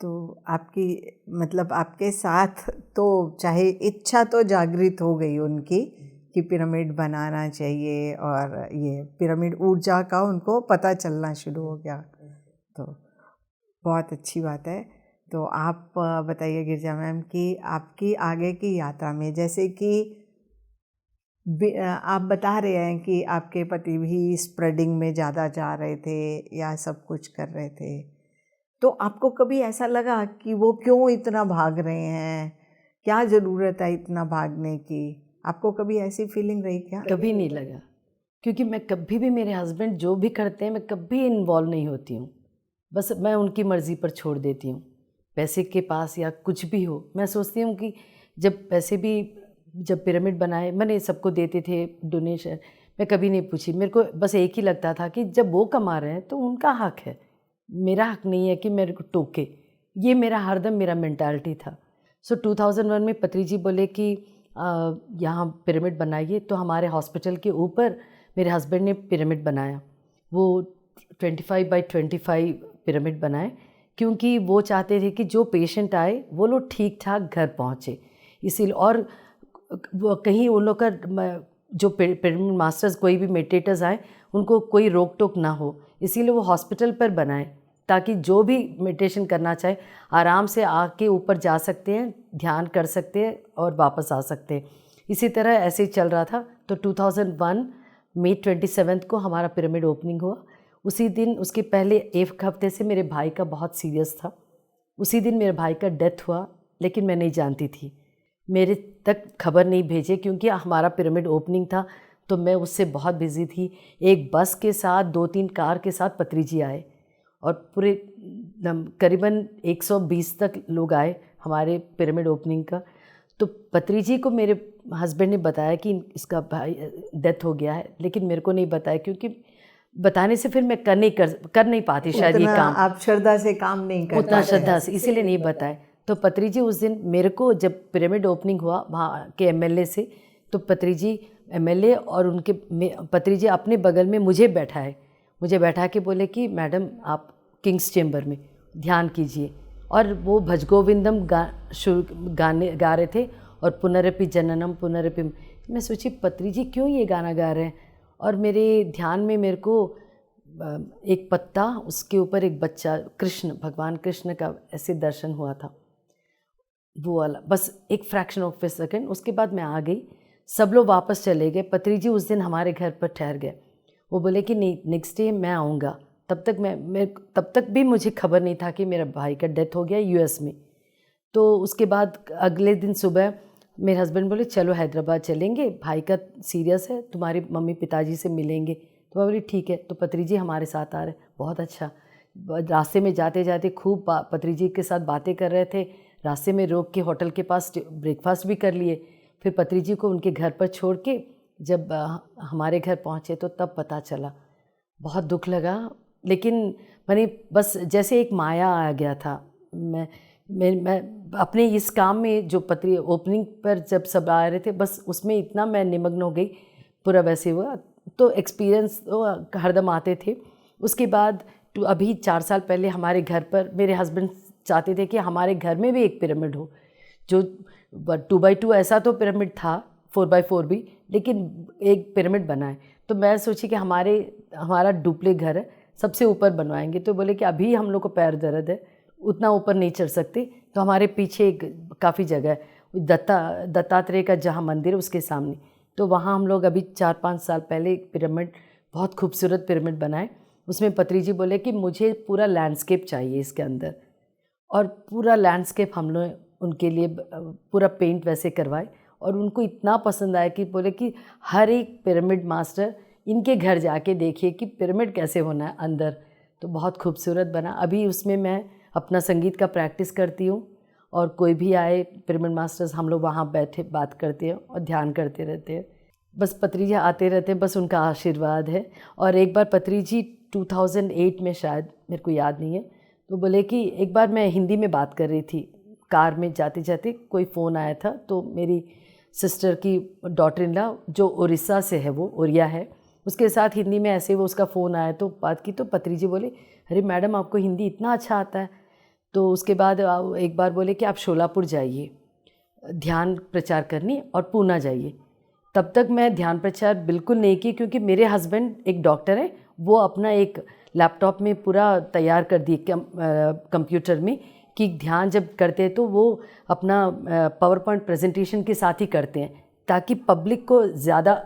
तो आपकी मतलब आपके साथ तो चाहे इच्छा तो जागृत हो गई उनकी कि पिरामिड बनाना चाहिए, और ये पिरामिड ऊर्जा का उनको पता चलना शुरू हो गया, तो बहुत अच्छी बात है। तो आप बताइए गिरजा मैम कि आपकी आगे की यात्रा में, जैसे कि आप बता रहे हैं कि आपके पति भी स्प्रेडिंग में ज़्यादा जा रहे थे या सब कुछ कर रहे थे, तो आपको कभी ऐसा लगा कि वो क्यों इतना भाग रहे हैं, क्या ज़रूरत है इतना भागने की? आपको कभी ऐसी फीलिंग रही क्या? कभी नहीं लगा, क्योंकि मैं कभी भी, मेरे हस्बैंड जो भी करते हैं मैं कभी इन्वॉल्व नहीं होती हूँ, बस मैं उनकी मर्ज़ी पर छोड़ देती हूँ। पैसे के पास या कुछ भी हो, मैं सोचती हूँ कि जब पैसे भी, जब पिरामिड बनाए मैंने सबको देते थे डोनेशन, मैं कभी नहीं पूछी। मेरे को बस एक ही लगता था कि जब वो कमा रहे हैं तो उनका हक है, मेरा हक नहीं है कि मेरे को टोके। ये मेरा हरदम मेरा मेंटालिटी था। सो 2001 में पत्री जी बोले कि यहाँ पिरामिड बनाइए। तो हमारे हॉस्पिटल के ऊपर मेरे हस्बैंड ने पिरामिड बनाया। वो 25 बाई 25 पिरामिड बनाए, क्योंकि वो चाहते थे कि जो पेशेंट आए वो लोग ठीक ठाक घर पहुँचे। इसीलिए, और वो कहीं उन लोग का जो पिरामिड मास्टर्स, कोई भी मेडिटेटर्स आए, उनको कोई रोक टोक ना हो, इसीलिए वो हॉस्पिटल पर बनाए, ताकि जो भी मेडिटेशन करना चाहे आराम से आके ऊपर जा सकते हैं, ध्यान कर सकते हैं और वापस आ सकते हैं। इसी तरह ऐसे ही चल रहा था। तो 2001 मई 27 को हमारा पिरामिड ओपनिंग हुआ। उसी दिन, उसके पहले एक हफ्ते से मेरे भाई का बहुत सीरियस था। उसी दिन मेरे भाई का डेथ हुआ, लेकिन मैं नहीं जानती थी, मेरे तक खबर नहीं भेजे, क्योंकि हमारा पिरामिड ओपनिंग था तो मैं उससे बहुत बिज़ी थी। एक बस के साथ 2-3 कार के साथ पत्री जी आए और पूरे करीबन 120 तक लोग आए हमारे पिरामिड ओपनिंग का। तो पत्री जी को मेरे हस्बैंड ने बताया कि इसका भाई डेथ हो गया है, लेकिन मेरे को नहीं बताया, क्योंकि बताने से फिर मैं कर नहीं पाती शायद ये काम। आप श्रद्धा से काम नहीं कर उतना श्रद्धा से, इसीलिए नहीं बताए। तो पत्री जी उस दिन मेरे को, जब पिरामिड ओपनिंग हुआ वहाँ के एमएलए से, तो पत्री जी एमएलए और उनके पत्री जी अपने बगल में मुझे बैठा के बोले कि मैडम आप किंग्स चेंबर में ध्यान कीजिए। और वो भजगोविंदम गाने गा रहे थे और पुनरपि जननम पुनरपि। मैं सोची पत्री जी क्यों ये गाना गा रहे हैं, और मेरे ध्यान में मेरे को एक पत्ता, उसके ऊपर एक बच्चा, कृष्ण, भगवान कृष्ण का ऐसे दर्शन हुआ था, वो वाला, बस एक फ्रैक्शन ऑफ ए सेकेंड। उसके बाद मैं आ गई, सब लोग वापस चले गए। पत्री जी उस दिन हमारे घर पर ठहर गए। वो बोले कि नहीं, नेक्स्ट डे मैं आऊँगा। तब तक भी मुझे खबर नहीं था कि मेरा भाई का डेथ हो गया यूएस में। तो उसके बाद अगले दिन सुबह मेरे हस्बैंड बोले चलो हैदराबाद चलेंगे, भाई का सीरियस है, तुम्हारे मम्मी पिताजी से मिलेंगे। तो मैं बोली ठीक है। तो पत्री जी हमारे साथ आ रहे, बहुत अच्छा। रास्ते में जाते जाते खूब पत्री जी के साथ बातें कर रहे थे। रास्ते में रोक के होटल के पास ब्रेकफास्ट भी कर लिए। फिर पत्री जी को उनके घर पर छोड़ के जब हमारे घर पहुँचे तो तब पता चला। बहुत दुख लगा, लेकिन मैंने बस जैसे एक माया आ गया था। मैं अपने इस काम में, जो पत्री ओपनिंग पर जब सब आ रहे थे, बस उसमें इतना मैं निमग्न हो गई, पूरा वैसे हुआ। तो एक्सपीरियंस तो हरदम आते थे। उसके बाद अभी 4 साल पहले हमारे घर पर मेरे हस्बैंड चाहते थे कि हमारे घर में भी एक पिरामिड हो, जो 2x2 ऐसा तो पिरामिड था, 4x4 भी, लेकिन एक पिरामिड बनाए। तो मैं सोची कि हमारा डुप्ले घर है, सबसे ऊपर बनवाएंगे। तो बोले कि अभी हम लोग को पैर दर्द है, उतना ऊपर नहीं चढ़ सकते, तो हमारे पीछे काफ़ी जगह है, दत्तात्रेय का जहाँ मंदिर है उसके सामने, तो वहाँ हम लोग अभी 4-5 साल पहले एक पिरामिड, बहुत खूबसूरत पिरामिड बनाए। उसमें पत्री जी बोले कि मुझे पूरा लैंडस्केप चाहिए इसके अंदर, और पूरा लैंडस्केप हम लोग उनके लिए पूरा पेंट वैसे करवाए। और उनको इतना पसंद आया कि बोले कि हर एक पिरामिड मास्टर इनके घर जाके देखिए कि पिरामिड कैसे होना है अंदर। तो बहुत खूबसूरत बना। अभी उसमें मैं अपना संगीत का प्रैक्टिस करती हूँ, और कोई भी आए पिरामिड मास्टर्स, हम लोग वहाँ बैठे बात करते हैं और ध्यान करते रहते हैं। बस पत्री जी आते रहते हैं, बस उनका आशीर्वाद है। और एक बार पत्री जी 2008 में, शायद मेरे को याद नहीं है, तो बोले कि एक बार मैं हिंदी में बात कर रही थी, कार में जाते जाते कोई फ़ोन आया था। तो मेरी सिस्टर की डॉटर इन लॉ, जो उड़ीसा से है, वो उड़िया है, उसके साथ हिंदी में ऐसे वो उसका फ़ोन आया तो बात की। तो पत्री जी बोले अरे मैडम आपको हिंदी इतना अच्छा आता है। तो उसके बाद एक बार बोले कि आप शोलापुर जाइए ध्यान प्रचार करनी, और पूना जाइए। तब तक मैं ध्यान प्रचार बिल्कुल नहीं की, क्योंकि मेरे हस्बैंड एक डॉक्टर है, वो अपना एक लैपटॉप में पूरा तैयार कर दिए कंप्यूटर में, कि ध्यान जब करते हैं तो वो अपना पावर पॉइंट प्रेजेंटेशन के साथ ही करते हैं, ताकि पब्लिक को ज़्यादा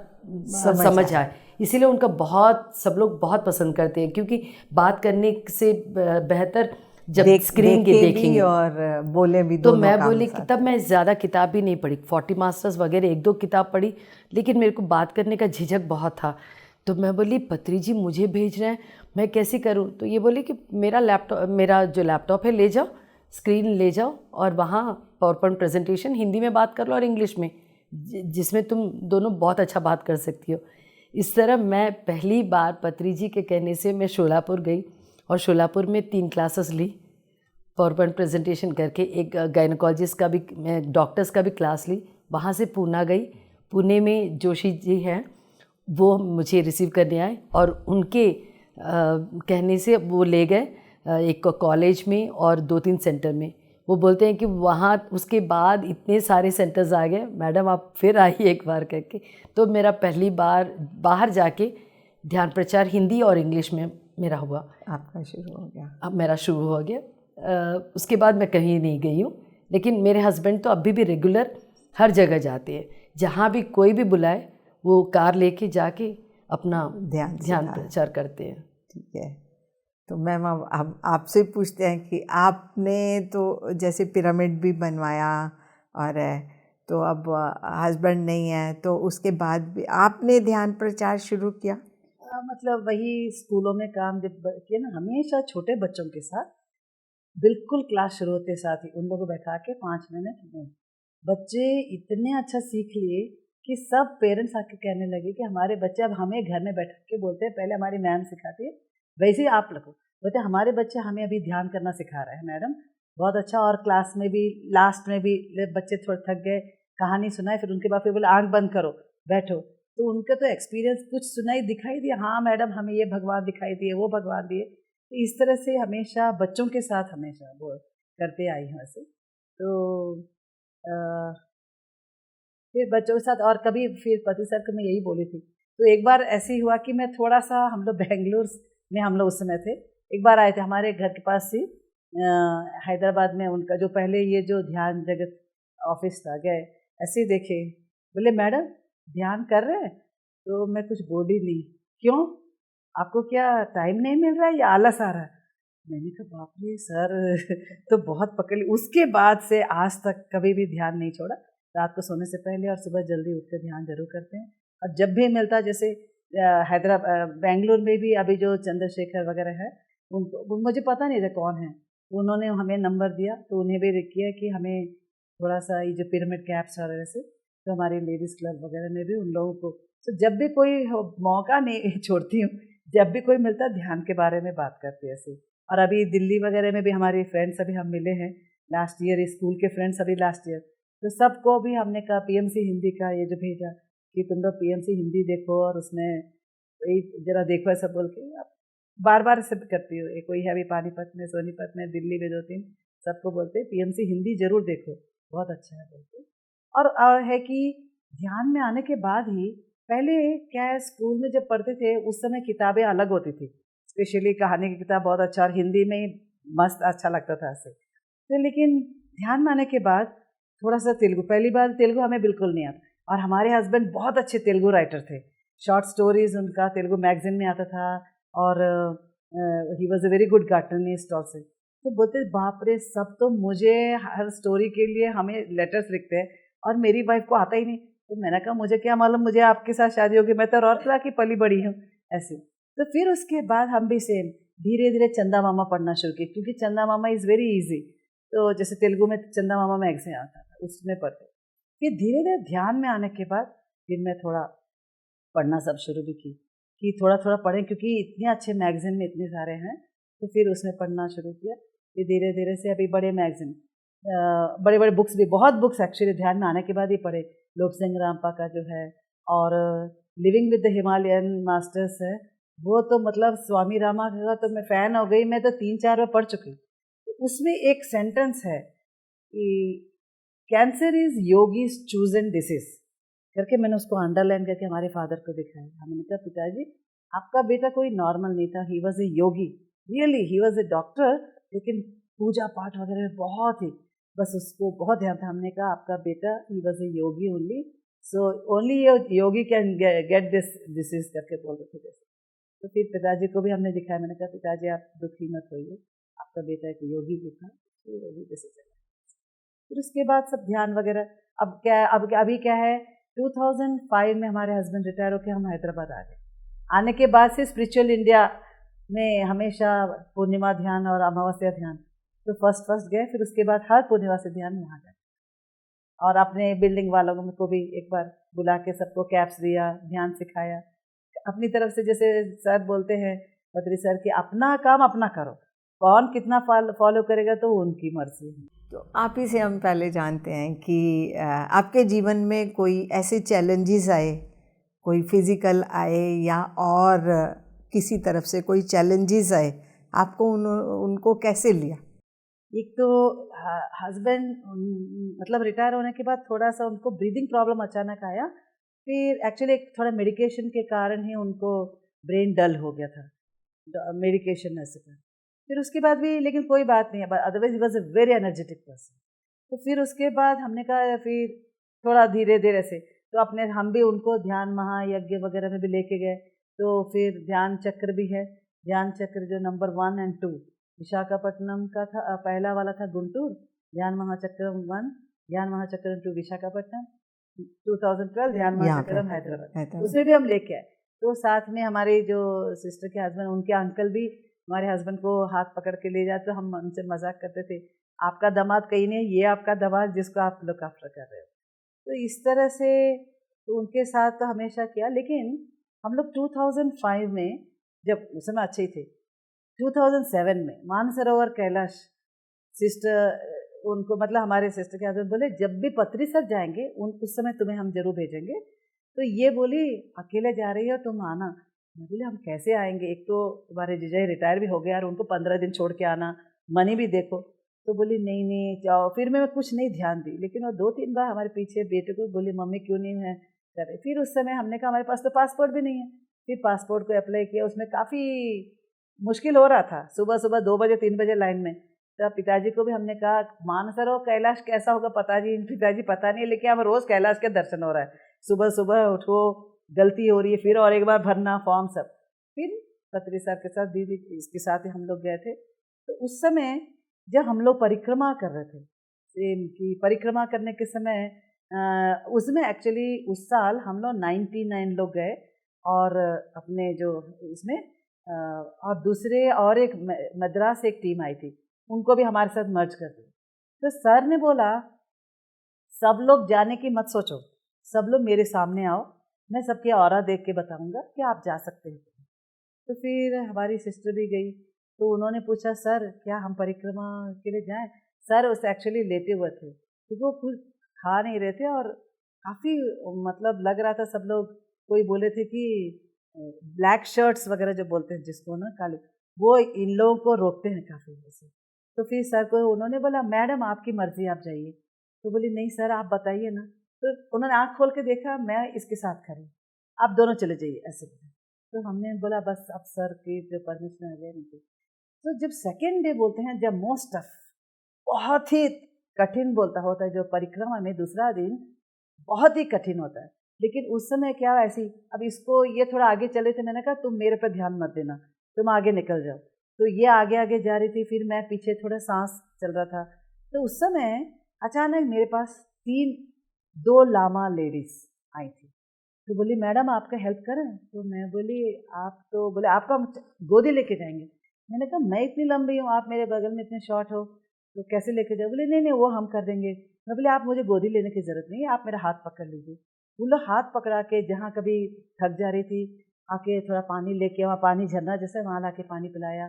समझ आए। इसीलिए उनका सब लोग बहुत पसंद करते हैं, क्योंकि बात करने से बेहतर जब स्क्रीन के देखेंगे और बोले भी। तो मैं बोली कि तब मैं ज़्यादा किताब भी नहीं पढ़ी, 40 मास्टर्स वगैरह 1-2 किताब पढ़ी, लेकिन मेरे को बात करने का झिझक बहुत था। तो मैं बोली पत्री जी मुझे भेज रहे हैं, मैं कैसे करूं? तो ये बोले कि मेरा जो लैपटॉप है ले जाओ, स्क्रीन ले जाओ, और वहाँ पावर पॉइंट प्रेजेंटेशन हिंदी में बात कर लो और इंग्लिश में, जिसमें तुम दोनों बहुत अच्छा बात कर सकती हो। इस तरह मैं पहली बार पत्री जी के कहने से मैं शोलापुर गई, और शोलापुर में 3 क्लासेस ली। पावर पॉइंट प्रेजेंटेशन करके एक गायनोकोलॉजिस्ट का भी, मैं डॉक्टर्स का भी क्लास ली। वहाँ से पूना गई। पुणे में जोशी जी हैं, वो मुझे रिसीव करने आए और उनके कहने से वो ले गए एक कॉलेज में और 2-3 सेंटर में। वो बोलते हैं कि वहाँ उसके बाद इतने सारे सेंटर्स आ गए, मैडम आप फिर आइए एक बार करके। तो मेरा पहली बार बाहर जाके ध्यान प्रचार हिंदी और इंग्लिश में मेरा हुआ। आपका शुरू हो गया? अब मेरा शुरू हो गया। उसके बाद मैं कहीं नहीं गई हूँ, लेकिन मेरे हस्बैंड तो अभी भी रेगुलर हर जगह जाते हैं। जहाँ भी कोई भी बुलाए वो कार लेके जाके अपना ध्यान प्रचार करते हैं। ठीक है। तो मैम अब आपसे पूछते हैं कि आपने तो जैसे पिरामिड भी बनवाया और तो अब हस्बैंड नहीं है, तो उसके बाद भी आपने ध्यान प्रचार शुरू किया? मतलब वही स्कूलों में काम जब किया ना, हमेशा छोटे बच्चों के साथ बिल्कुल क्लास शुरू होते साथ ही उन लोगों को बैठा के 5 मिनट में बच्चे इतने अच्छा सीख लिए कि सब पेरेंट्स आके कहने लगे कि हमारे बच्चे अब हमें घर में बैठ के बोलते हैं, पहले हमारी मैम सिखाती है वैसे ही आप लोगों बोलते हमारे बच्चे हमें अभी ध्यान करना सिखा रहे हैं मैडम, बहुत अच्छा। और क्लास में भी लास्ट में भी बच्चे थोड़े थक गए, कहानी सुनाए, फिर उनके बाद फिर बोले आंख बंद करो बैठो, तो उनका तो एक्सपीरियंस कुछ सुनाई दिखाई दिया, हाँ मैडम हमें ये भगवान दिखाई दिए, वो भगवान दिए। तो इस तरह से हमेशा बच्चों के साथ हमेशा वो करते आई हैं वैसे। तो फिर बच्चों के साथ और कभी फिर पति सर को मैं यही बोली थी। तो एक बार ऐसे ही हुआ कि मैं थोड़ा सा, हम लोग बेंगलुरु में हम लोग उस समय थे, एक बार आए थे हमारे घर के पास ही हैदराबाद में, उनका जो पहले ये जो ध्यान जगत ऑफिस था, गए ऐसे ही देखे, बोले मैडम ध्यान कर रहे हैं? तो मैं कुछ बोली नहीं। क्यों, आपको क्या टाइम नहीं मिल रहा है या आलस आ रहा है? मैंने कहा बाप रे सर तो बहुत पकड़ ली। उसके बाद से आज तक कभी भी ध्यान नहीं छोड़ा। रात को सोने से पहले और सुबह जल्दी उठ कर ध्यान जरूर करते हैं। और जब भी मिलता, जैसे हैदराबाद बेंगलुरु में भी अभी जो चंद्रशेखर वगैरह है, उनको मुझे पता नहीं था कौन है, उन्होंने हमें नंबर दिया, तो उन्हें भी किया कि हमें थोड़ा सा ये जो पिरामिड कैप्स वगैरह से, तो हमारे लेडीज़ क्लब वगैरह में भी उन लोगों को, तो जब भी कोई मौका नहीं छोड़ती हूँ, जब भी कोई मिलता ध्यान के बारे में बात करती है ऐसे। और अभी दिल्ली वगैरह में भी हमारी फ्रेंड्स अभी हम मिले हैं लास्ट ईयर, स्कूल के फ्रेंड्स अभी लास्ट ईयर, तो सबको भी हमने कहा पीएमसी हिंदी का ये जो भेजा कि तुम लोग पीएमसी हिंदी देखो और उसमें जरा देखो ऐसा बोल के। अब बार बार सिद्ध करती हूँ, कोई है अभी पानीपत में, सोनीपत में, दिल्ली में 2-3, सबको बोलते पीएमसी हिंदी जरूर देखो, बहुत अच्छा है बोलते। और है कि ध्यान में आने के बाद ही, पहले क्या है स्कूल में जब पढ़ते थे उस समय किताबें अलग होती थी, स्पेशली कहानी की किताब बहुत अच्छा, और हिंदी में ही मस्त अच्छा लगता था ऐसे। तो लेकिन ध्यान में आने के बाद थोड़ा सा तेलुगु, पहली बार तेलुगु हमें बिल्कुल नहीं आता, और हमारे हस्बैंड बहुत अच्छे तेलुगु राइटर थे, शॉर्ट स्टोरीज उनका तेलुगु मैगजीन में आता था, और he was a very good cartoonist also. तो बोलते बाप रे, सब तो मुझे हर स्टोरी के लिए हमें लेटर्स लिखते हैं और मेरी वाइफ को आता ही नहीं। तो मैंने कहा मुझे क्या मालूम, मुझे आपके साथ शादी होगी, मैं तो और तरह की पली बड़ी हूँ ऐसे। तो फिर उसके बाद हम भी सेम धीरे धीरे चंदा मामा पढ़ना शुरू किए, क्योंकि चंदा मामा इज़ वेरी इजी। तो जैसे तेलुगु में चंदा मामा मैगजीन आता था, उसमें पढ़ते। फिर धीरे धीरे ध्यान में आने के बाद फिर मैं थोड़ा पढ़ना सब शुरू भी की कि थोड़ा थोड़ा पढ़ें, क्योंकि इतने अच्छे मैगजीन में इतने सारे हैं, तो फिर उसमें पढ़ना शुरू किया। फिर धीरे धीरे से अभी बड़े मैगजीन, बड़े बड़े बुक्स भी, बहुत बुक्स एक्चुअली ध्यान में आने के बाद ही पढ़े। लोक सिंह रामपा का जो है, और living with the Himalayan masters है, वो तो मतलब स्वामी रामा का तो मैं फ़ैन हो गई, मैं तो 3-4 बार पढ़ चुकी। उसमें एक सेंटेंस है कि cancer is yogis chosen disease करके, मैंने उसको अंडरलाइन करके हमारे फादर को दिखाया। हमने कहा पिताजी आपका बेटा कोई नॉर्मल नहीं था, he was a Yogi, really he was a doctor, लेकिन पूजा पाठ वगैरह में बहुत ही बस उसको बहुत ध्यान था। हमने कहा आपका बेटा he was a Yogi only, so only Yogi can get this disease करके बोल रहे थे जैसे। तो फिर पिताजी को भी हमने दिखाया, मैंने कहा पिताजी आप दुखी मत होइए, आपका बेटा एक योगी भी था, तो योगी डिसीज। फिर उसके बाद सब ध्यान वगैरह, अब क्या, अब अभी क्या है, 2005 में हमारे हस्बैंड रिटायर होकर हम हैदराबाद आ गए। आने के बाद से स्पिरिचुअल इंडिया में हमेशा पूर्णिमा ध्यान और अमावस्या ध्यान, तो फर्स्ट गए, फिर उसके बाद हर पूर्णिमा से ध्यान यहाँ गए। और अपने बिल्डिंग वालों को भी एक बार बुला के सबको कैप्स दिया, ध्यान सिखाया अपनी तरफ से। जैसे सर बोलते हैं बद्री सर कि अपना काम अपना करो, कौन कितना फॉलो करेगा तो उनकी मर्जी है। तो आप ही से हम पहले जानते हैं कि आपके जीवन में कोई ऐसे चैलेंजेस आए, कोई फिज़िकल आए या और किसी तरफ से कोई चैलेंजेस आए, आपको उनको कैसे लिया? एक तो हस्बैंड मतलब रिटायर होने के बाद थोड़ा सा उनको ब्रीदिंग प्रॉब्लम अचानक आया, फिर एक्चुअली एक थोड़ा मेडिकेशन के कारण ही उनको ब्रेन डल हो गया था, मेडिकेशन ऐसे कर। फिर उसके बाद भी लेकिन कोई बात नहीं है, otherwise he was a very energetic person. तो फिर उसके बाद हमने कहा फिर थोड़ा धीरे धीरे से तो अपने हम भी उनको ध्यान महायज्ञ वगैरह में भी लेके गए। तो फिर ध्यान चक्र भी है, ध्यान चक्र जो नंबर 1 और 2 विशाखापट्टनम का था, पहला वाला था गुंटूर, ध्यान महाचक्रम 1, ध्यान महाचक्रम 2 विशाखापट्टनम, 2012 ध्यान महाचक्रम हैदराबाद, उसे भी हम लेके आए। तो साथ में हमारे जो सिस्टर के हस्बैंड, उनके अंकल भी हमारे हस्बैंड को हाथ पकड़ के ले जाते, तो हम उनसे मजाक करते थे, आपका दामाद कहीं नहीं, ये आपका दामाद जिसको आप लुक आफ्टर कर रहे हो। तो इस तरह से तो उनके साथ तो हमेशा किया। लेकिन हम लोग 2005 में, जब उस समय अच्छे ही थे, 2007 में मानसरोवर कैलाश सिस्टर उनको मतलब हमारे सिस्टर के हस्बैंड बोले जब भी पत्री सर जाएंगे उस समय तुम्हें हम जरूर भेजेंगे। तो ये बोली अकेले जा रही हो तुम आना। मैं बोले हम कैसे आएंगे, एक तो हमारे जीजा रिटायर भी हो गया और उनको 15 दिन छोड़ के आना, मनी भी देखो। तो बोली नहीं नहीं जाओ। फिर मैं कुछ नहीं ध्यान दी, लेकिन वो 2-3 बार हमारे पीछे बेटे को बोली मम्मी क्यों नहीं है करे। फिर उस समय हमने कहा हमारे पास तो पासपोर्ट भी नहीं है। फिर पासपोर्ट को अप्लाई किया, उसमें काफ़ी मुश्किल हो रहा था, सुबह सुबह 2 बजे 3 बजे लाइन में। तो पिताजी को भी हमने कहा मानसरोवर कैलाश कैसा होगा पिताजी पता नहीं, लेकिन हम रोज़ कैलाश के दर्शन हो रहा है, सुबह सुबह उठो, गलती हो रही है, फिर और एक बार भरना फॉर्म सब। फिर पत्री सर के साथ दीदी इसके साथ ही हम लोग गए थे। तो उस समय जब हम लोग परिक्रमा कर रहे थे, सेम की परिक्रमा करने के समय उसमें एक्चुअली उस साल हम लोग 99 लोग गए और अपने जो इसमें और दूसरे और एक मद्रास एक टीम आई थी, उनको भी हमारे साथ मर्ज कर दिया। तो सर ने बोला सब लोग जाने की मत सोचो, सब लोग मेरे सामने आओ, मैं सबके ऑरा देख के बताऊंगा कि आप जा सकते हैं। तो फिर हमारी सिस्टर भी गई, तो उन्होंने पूछा सर क्या हम परिक्रमा के लिए जाएं। सर उस एक्चुअली लेटे हुए थे क्योंकि वो कुछ खा नहीं रहे थे और काफ़ी मतलब लग रहा था सब लोग, कोई बोले थे कि ब्लैक शर्ट्स वगैरह जो बोलते हैं जिसको ना काले, वो इन लोगों को रोकते हैं काफ़ी वैसे। तो फिर सर को उन्होंने बोला मैडम आपकी मर्जी आप जाइए। तो बोली नहीं सर आप बताइए ना। तो उन्होंने आँख खोल के देखा, मैं इसके साथ खड़ी, आप दोनों चले जाइए ऐसे। तो हमने बोला बस अब सर की जो परमिशन आ गया नहीं। तो जब सेकेंड डे बोलते हैं, जब मोस्ट ऑफ बहुत ही कठिन बोलता होता है, जो परिक्रमा में दूसरा दिन बहुत ही कठिन होता है। लेकिन उस समय क्या ऐसी, अब इसको ये थोड़ा आगे चले थे, मैंने कहा तुम मेरे पे ध्यान मत देना, तुम आगे निकल जाओ। तो ये आगे आगे जा रही थी, फिर मैं पीछे थोड़ा सांस चल रहा था। तो उस समय अचानक मेरे पास 2 लामा लेडीज आई थी। तो बोली मैडम आपका हेल्प करें। तो मैं बोली आप, तो बोले आपको हम गोदी लेके जाएंगे। मैंने कहा मैं इतनी लंबी हूँ, आप मेरे बगल में इतने शॉर्ट हो, तो कैसे लेके जाओ। बोले नहीं नहीं वो हम कर देंगे। मैं बोले आप मुझे गोदी लेने की ज़रूरत नहीं है, आप मेरा हाथ पकड़ लीजिए। वो लोग हाथ पकड़ा के जहाँ कभी थक जा रही थी आके थोड़ा पानी लेके, वहाँ पानी झरना जैसे वहाँ ला के पानी पिलाया।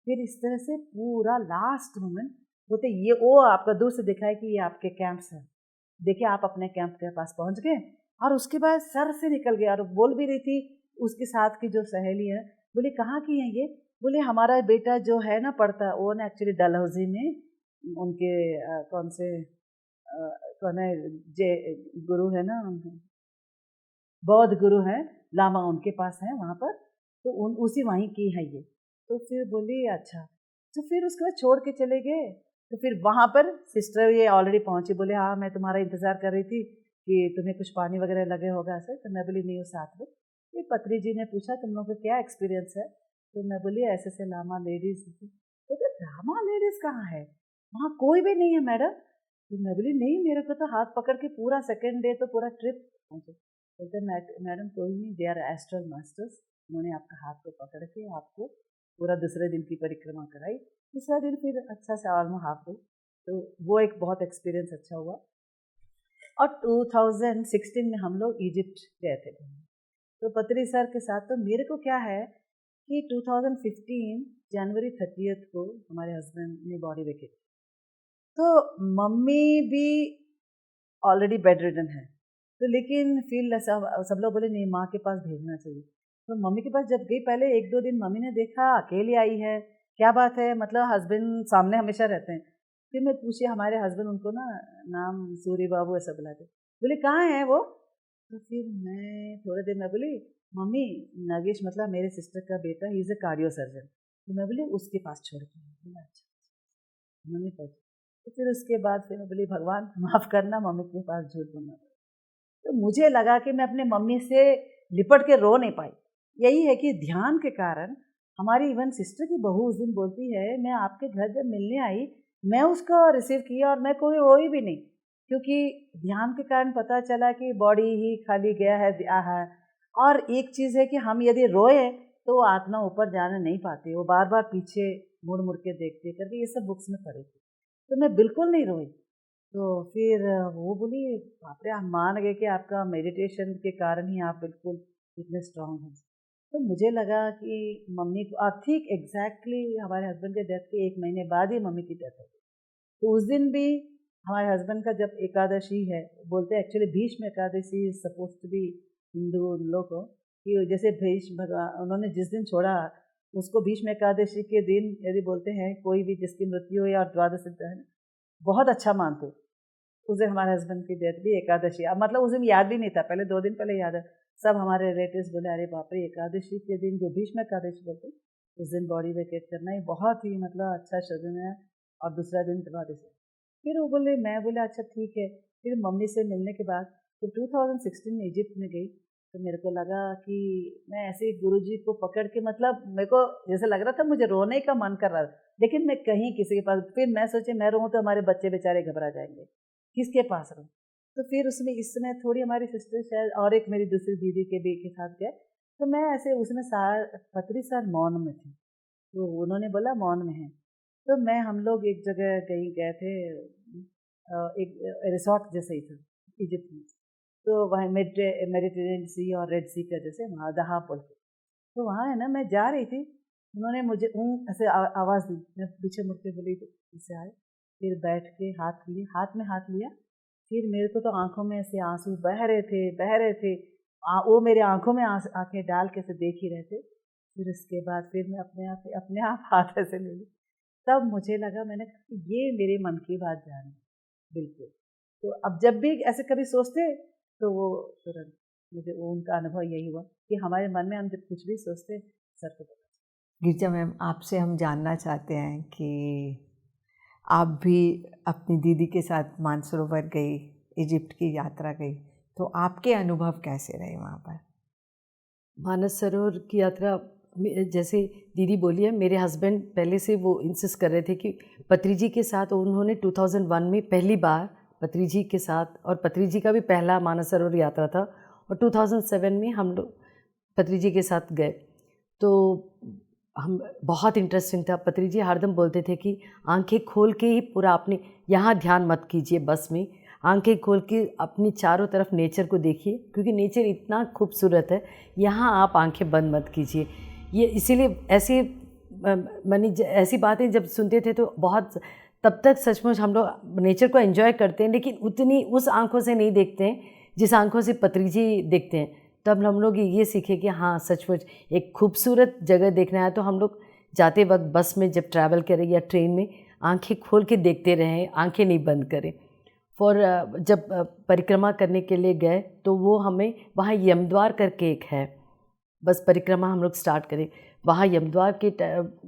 फिर इस तरह से पूरा लास्ट मोमेंट बोलते ये वो आपका दूर से दिखाए कि ये आपके कैंप्स हैं, देखिए आप अपने कैंप के पास पहुँच गए। और उसके बाद सर से निकल गया और बोल भी रही थी उसके साथ की जो सहेली है, बोली कहाँ की है ये। बोले हमारा बेटा जो है ना पढ़ता, वो ना एक्चुअली डलहौजी में उनके कौन है जे गुरु है ना, बौद्ध गुरु हैं, लामा उनके पास है वहाँ पर, तो उसी वहीं की है ये। तो फिर बोली अच्छा। तो फिर उसके बाद छोड़ के चले गए। तो फिर वहाँ पर सिस्टर ये ऑलरेडी पहुँची, बोले हाँ मैं तुम्हारा इंतज़ार कर रही थी कि तुम्हें कुछ पानी वगैरह लगे होगा ऐसे। तो मैं बोली नहीं वो साथ में। फिर पत्री जी ने पूछा तुम लोगों का क्या एक्सपीरियंस है। तो मैं बोली ऐसे से लामा लेडीज़। तो लामा लेडीज़ कहाँ है, वहाँ कोई भी नहीं है मैडम। तो मैं बोली नहीं मेरे को तो हाथ पकड़ के पूरा सेकेंड डे तो पूरा ट्रिप पहुँचे। बोलते मैडम कोई नहीं, दे आर एस्ट्रल मास्टर्स, उन्होंने आपका हाथ को पकड़ के आपको पूरा दूसरे दिन की परिक्रमा कराई। तीसरा दिन फिर अच्छा से ऑलमोस्ट हाफ डे। तो वो एक बहुत एक्सपीरियंस अच्छा हुआ। और 2016 में हम लोग इजिप्ट गए थे। तो पत्री सर के साथ तो मेरे को क्या है कि 2015 जनवरी 30 को हमारे हस्बैंड ने बॉडी वेकेट, तो मम्मी भी ऑलरेडी बेड रिडन है, तो लेकिन फिर सब लोग बोले नहीं माँ के पास भेजना चाहिए। तो मम्मी के पास जब गई, पहले 1-2 दिन मम्मी ने देखा अकेली आई है, क्या बात है, मतलब हस्बैंड सामने हमेशा रहते हैं। फिर मैं पूछी, हमारे हस्बैंड उनको ना नाम सूर्य बाबू ऐसा बुलाते, बोले कहाँ है वो। तो फिर मैं थोड़े देर में बोली मम्मी नगेश मतलब मेरे सिस्टर का बेटा, he is a cardio surgeon, तो मैं बोली उसके पास छोड़ के आई। बोला अच्छा मम्मी पर। तो फिर उसके बाद फिर मैं बोली भगवान माफ़ करना, मम्मी के पास झूठ बोलना। तो मुझे लगा कि मैं अपने मम्मी से लिपट के रो नहीं पाई। यही है कि ध्यान के कारण हमारी इवन सिस्टर की बहू उस दिन बोलती है, मैं आपके घर जब मिलने आई मैं उसको रिसीव किया और मैं कोई रोई भी नहीं, क्योंकि ध्यान के कारण पता चला कि बॉडी ही खाली गया है है। और एक चीज़ है कि हम यदि रोए तो वो आत्मा ऊपर जाने नहीं पाती, वो बार बार पीछे मुड़ मुड़ के देखते करके, ये सब बुक्स में पढ़ी थी। तो मैं बिल्कुल नहीं रोई। तो फिर वो बोली बाप रे, हम मान गए कि आपका मेडिटेशन के कारण ही आप बिल्कुल इतने स्ट्रांग हैं। तो मुझे लगा कि मम्मी को ठीक एग्जैक्टली हमारे हस्बैंड के डेथ के 1 महीने बाद ही मम्मी की डेथ हो गई। तो उस दिन भी हमारे हस्बैंड का जब एकादशी है, बोलते हैं actually Bhishma Ekadashi is suppose to be Hindu लोगों को, कि जैसे भीष्म भगवान उन्होंने जिस दिन छोड़ा उसको भीष्म एकादशी के दिन यदि बोलते हैं कोई भी जिसकी मृत्यु हो या द्वादशी है बहुत अच्छा मानते। उस दिन हमारे हस्बैंड की डेथ भी एकादशी, अब मतलब उस दिन याद भी नहीं था, पहले 2 दिन पहले याद है। सब हमारे रिलेटिव्स बोले अरे बाप रे, एकादशी के दिन जो भीष्म एकादशी बोलते उस दिन बॉडी वेकेट करना ही बहुत ही मतलब अच्छा शगुन है, और दूसरा दिन द्वादशी। फिर वो बोले, मैं बोला अच्छा ठीक है। फिर मम्मी से मिलने के बाद तो 2016 में इजिप्ट में गई, तो मेरे को लगा कि मैं ऐसे गुरुजी को पकड़ के, मतलब मेरे को जैसे लग रहा था मुझे रोने का मन कर रहा था, लेकिन मैं कहीं किसी के पास, फिर मैं सोचे मैं रोऊँ तो हमारे बच्चे बेचारे घबरा जाएंगे, किसके पास रहूँ। तो फिर उसमें इस समय थोड़ी हमारी सिस्टर शायद और एक मेरी दूसरी दीदी के भी के साथ गए, तो मैं ऐसे उसमें 35 साल मौन में थी, तो उन्होंने बोला मौन में है। तो मैं हम लोग एक जगह कहीं गए थे, एक रिसोर्ट जैसे ही था इजिप्ट में, तो वहाँ मेडिटेरेनियन सी और रेड सी का जैसे वहाँ दहा बोल के, तो वहाँ है ना मैं जा रही थी, उन्होंने मुझे ऐसे आवाज़ दी, मैं पीछे मुड़ के बोली तो इसे आए, फिर बैठ के हाथ में हाथ लिया, फिर मेरे को तो आंखों में ऐसे आंसू बह रहे थे। वो मेरे आंखों में आंखें डाल के ऐसे देख ही रहे थे। फिर उसके बाद फिर मैं अपने आप हाथ ऐसे ले ली, तब मुझे लगा, मैंने कहा ये मेरे मन की बात जान बिल्कुल। तो अब जब भी ऐसे कभी सोचते तो वो तुरंत मुझे उनका अनुभव यही हुआ कि हमारे मन में हम जब कुछ भी सोचते सर को पता। गिरजा मैम, आपसे हम जानना चाहते हैं कि आप भी अपनी दीदी के साथ मानसरोवर गई, इजिप्ट की यात्रा गई, तो आपके अनुभव कैसे रहे वहाँ पर? मानस सरोवर की यात्रा, जैसे दीदी बोली है, मेरे हस्बैंड पहले से वो इंसिस्ट कर रहे थे कि पत्री जी के साथ, उन्होंने 2001 में पहली बार पत्री जी के साथ, और पत्री जी का भी पहला मानस सरोवर यात्रा था, और 2007 में हम लोग पत्री जी के साथ गए। तो हम बहुत इंटरेस्टिंग था। पत्री जी हरदम बोलते थे कि आंखें खोल के ही पूरा अपने यहाँ ध्यान मत कीजिए, बस में आंखें खोल के अपनी चारों तरफ नेचर को देखिए, क्योंकि नेचर इतना खूबसूरत है, यहाँ आप आंखें बंद मत कीजिए। ये इसीलिए ऐसे मैंने ऐसी बातें जब सुनते थे तो बहुत, तब तक सचमुच हम लोग नेचर को एंजॉय करते हैं, लेकिन उतनी उस आंखों से नहीं देखते हैं जिस आंखों से पत्री जी देखते हैं। तब हम लोग ये सीखे कि हाँ सचमुच एक खूबसूरत जगह देखना है तो हम लोग जाते वक्त बस में जब ट्रैवल करें या ट्रेन में आंखें खोल के देखते रहें, आंखें नहीं बंद करें। जब परिक्रमा करने के लिए गए तो वो हमें वहाँ यमद्वार करके एक है, बस परिक्रमा हम लोग स्टार्ट करें, वहाँ यमद्वार के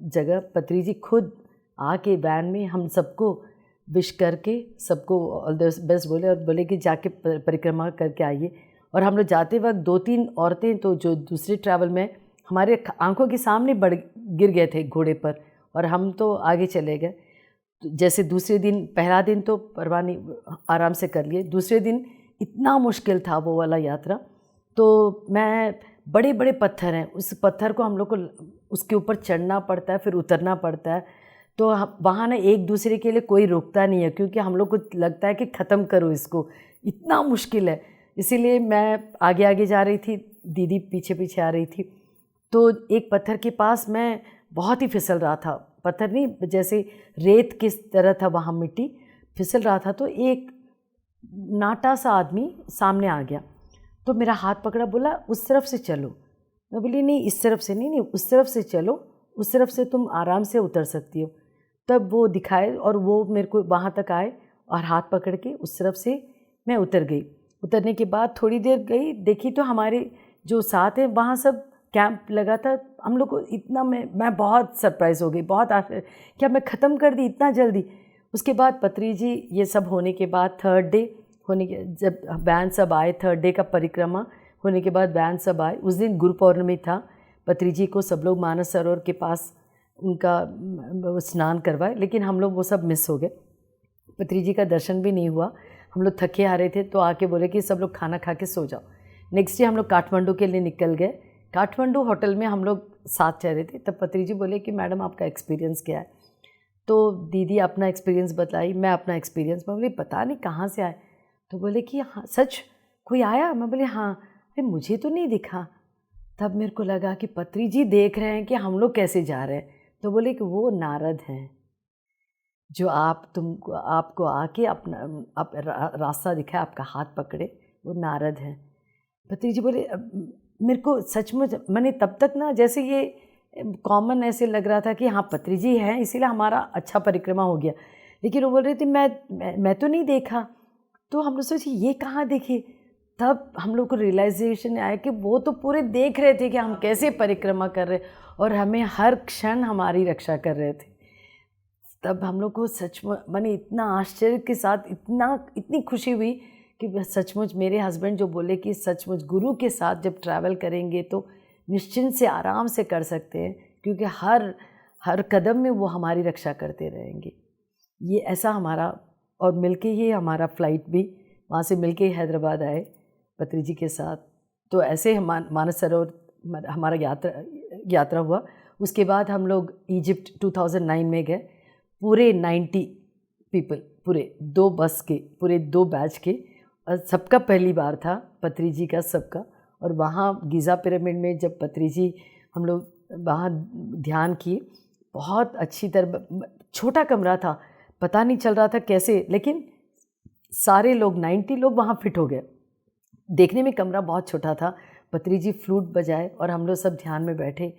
जगह पत्री जी खुद आके वैन में हम सबको विश करके सबको ऑल द बेस्ट बोले, और बोले कि जाके परिक्रमा करके आइए। और हम लोग जाते वक्त 2-3 औरतें तो जो दूसरे ट्रैवल में हमारे आंखों के सामने गिर गए थे घोड़े पर, और हम तो आगे चले गए। जैसे दूसरे दिन, पहला दिन तो परवाह नहीं, आराम से कर लिए, दूसरे दिन इतना मुश्किल था वो वाला यात्रा। तो मैं बड़े बड़े पत्थर हैं, उस पत्थर को हम लोग को उसके ऊपर चढ़ना पड़ता है, फिर उतरना पड़ता है। तो वहाँ ना एक दूसरे के लिए कोई रोकता नहीं है, क्योंकि हम लोग को लगता है कि ख़त्म करो इसको, इतना मुश्किल है। इसीलिए मैं आगे आगे जा रही थी, दीदी पीछे पीछे आ रही थी। तो एक पत्थर के पास मैं बहुत ही फिसल रहा था, पत्थर नहीं, जैसे रेत किस तरह था वहाँ, मिट्टी फिसल रहा था। तो एक नाटा सा आदमी सामने आ गया, तो मेरा हाथ पकड़ा, बोला उस तरफ से चलो। मैं बोली नहीं, इस तरफ से नहीं, नहीं उस तरफ से चलो, उस तरफ से तुम आराम से उतर सकती हो। तब वो दिखाए और वो मेरे को वहाँ तक आए और हाथ पकड़ के उस तरफ से मैं उतर गई। उतरने के बाद थोड़ी देर गई, देखी तो हमारे जो साथ हैं वहाँ सब कैंप लगा था। हम लोग को इतना, मैं बहुत सरप्राइज़ हो गई, बहुत आश्चर्य, क्या मैं ख़त्म कर दी इतना जल्दी। उसके बाद पत्री जी ये सब होने के बाद थर्ड डे होने के, जब बैंड सब आए, थर्ड डे का परिक्रमा होने के बाद बैंड सब आए, उस दिन गुरु पौर्णमी था। पत्री जी को सब लोग मानस सरोवर के पास उनका स्नान करवाए, लेकिन हम लोग वो सब मिस हो गए। पत्री जी का दर्शन भी नहीं हुआ। हम लोग थके आ रहे थे, तो आके बोले कि सब लोग खाना खा के सो जाओ। नेक्स्ट डे हम लोग काठमांडू के लिए निकल गए। काठमांडू होटल में हम लोग साथ रह रहे थे। तब पत्री जी बोले कि मैडम आपका एक्सपीरियंस क्या है। तो दीदी अपना एक्सपीरियंस बताई, मैं अपना एक्सपीरियंस। मैं बोली पता नहीं कहाँ से आए। तो बोले कि हाँ सच कोई आया। मैं बोली हाँ। अरे मुझे तो नहीं दिखा। तब मेरे को लगा कि पत्री जी देख रहे हैं कि हम लोग कैसे जा रहे हैं। तो बोले कि वो नारद हैं जो आपको आके अपना रास्ता दिखाए, आपका हाथ पकड़े, वो नारद हैं। पत्री जी बोले मेरे को सचमुच, मैंने तब तक ना जैसे ये कॉमन ऐसे लग रहा था कि हाँ पत्री जी हैं इसीलिए हमारा अच्छा परिक्रमा हो गया, लेकिन वो बोल रही थी मैं तो नहीं देखा। तो हम लोग सोचे ये कहाँ देखे। तब हम लोग को रियलाइजेशन आया कि वो तो पूरे देख रहे थे कि हम कैसे परिक्रमा कर रहे और हमें हर क्षण हमारी रक्षा कर रहे थे। तब हम लोग को सचमुच मैंने इतना आश्चर्य के साथ इतनी खुशी हुई कि सचमुच मेरे हस्बैंड जो बोले कि सचमुच गुरु के साथ जब ट्रैवल करेंगे तो निश्चिंत से आराम से कर सकते हैं, क्योंकि हर कदम में वो हमारी रक्षा करते रहेंगे। ये ऐसा हमारा, और मिलके ही हमारा फ्लाइट भी वहाँ से मिलके हैदराबाद आए पत्री जी के साथ। तो ऐसे मानस सरोवर हमारा यात्रा हुआ। उसके बाद हम लोग इजिप्ट 2009 में गए। पूरे 90 पीपल, पूरे 2 बस के, पूरे 2 बैच के, और सबका पहली बार था, पत्री जी का सबका। और वहाँ गीज़ा पिरामिड में जब पत्री जी हम लोग वहाँ ध्यान किए, बहुत अच्छी तरह, छोटा कमरा था, पता नहीं चल रहा था कैसे, लेकिन सारे लोग 90 लोग वहाँ फिट हो गए। देखने में कमरा बहुत छोटा था। पत्री जी फ्लूट बजाए और हम लोग सब ध्यान में बैठे।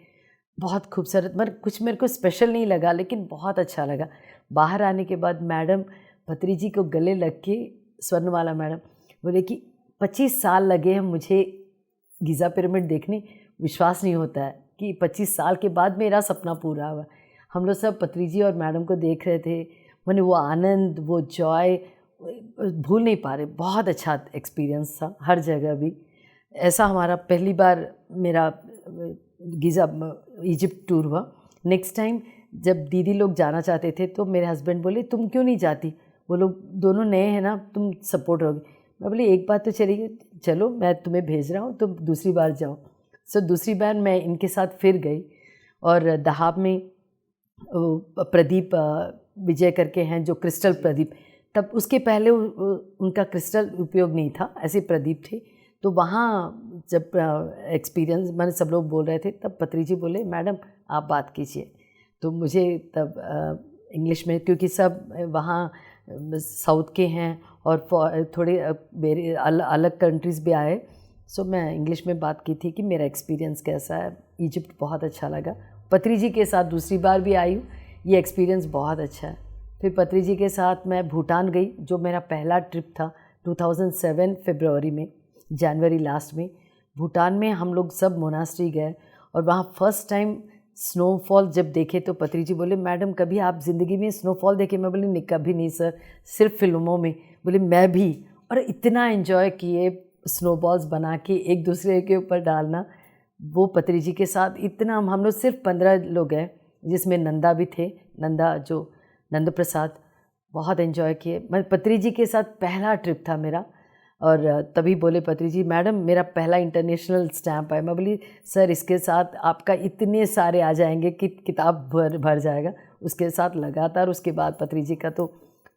बहुत खूबसूरत, कुछ मेरे को स्पेशल नहीं लगा, लेकिन बहुत अच्छा लगा। बाहर आने के बाद मैडम पत्री जी को गले लग के, स्वर्णमाला मैडम बोले कि 25 साल लगे हैं मुझे गीज़ा पिरामिड देखने, विश्वास नहीं होता है कि 25 साल के बाद मेरा सपना पूरा हुआ। हम लोग सब पत्री जी और मैडम को देख रहे थे। मैंने वो आनंद, वो जॉय भूल नहीं पा रहे। बहुत अच्छा एक्सपीरियंस था हर जगह भी। ऐसा हमारा पहली बार मेरा गीज़ा इजिप्ट टूर हुआ। नेक्स्ट टाइम जब दीदी लोग जाना चाहते थे तो मेरे हस्बैंड बोले तुम क्यों नहीं जाती, वो लोग दोनों नए हैं ना, तुम सपोर्ट रहोगे। मैं बोली एक बात तो चलिए, चलो मैं तुम्हें भेज रहा हूँ, तुम दूसरी बार जाओ। सो दूसरी बार मैं इनके साथ फिर गई। और दहाब में प्रदीप विजय करके हैं जो क्रिस्टल प्रदीप, तब उसके पहले उनका क्रिस्टल उपयोग नहीं था, ऐसे प्रदीप थे। तो वहाँ जब एक्सपीरियंस मैंने, सब लोग बोल रहे थे, तब पत्री जी बोले मैडम आप बात कीजिए। तो मुझे तब इंग्लिश में, क्योंकि सब वहाँ साउथ के हैं और थोड़े मेरे अलग कंट्रीज़ भी आए, सो मैं इंग्लिश में बात की थी कि मेरा एक्सपीरियंस कैसा है। इजिप्ट बहुत अच्छा लगा। पत्री जी के साथ दूसरी बार भी आई हूँ, ये एक्सपीरियंस बहुत अच्छा है। फिर पत्री जी के साथ मैं भूटान गई, जो मेरा पहला ट्रिप था 2007 फरवरी में, जनवरी लास्ट में। भूटान में हम लोग सब मोनास्ट्री गए और वहाँ फर्स्ट टाइम स्नोफॉल जब देखे तो पत्री जी बोले मैडम कभी आप ज़िंदगी में स्नोफॉल देखे। मैं बोली नहीं, कभी नहीं सर, सिर्फ फिल्मों में। बोले मैं भी, और इतना एंजॉय किए स्नोबॉल्स बना के एक दूसरे के ऊपर डालना। वो पत्री जी के साथ इतना, हम लोग सिर्फ 15 लोग गए, जिसमें नंदा भी थे, नंदा जो नंद प्रसाद, बहुत एंजॉय किए। मैं पत्री जी के साथ पहला ट्रिप था मेरा। और तभी बोले पत्री जी मैडम मेरा पहला इंटरनेशनल स्टैम्प है। मैं बोली सर इसके साथ आपका इतने सारे आ जाएंगे कि किताब भर जाएगा। उसके साथ लगातार उसके बाद पत्री जी का तो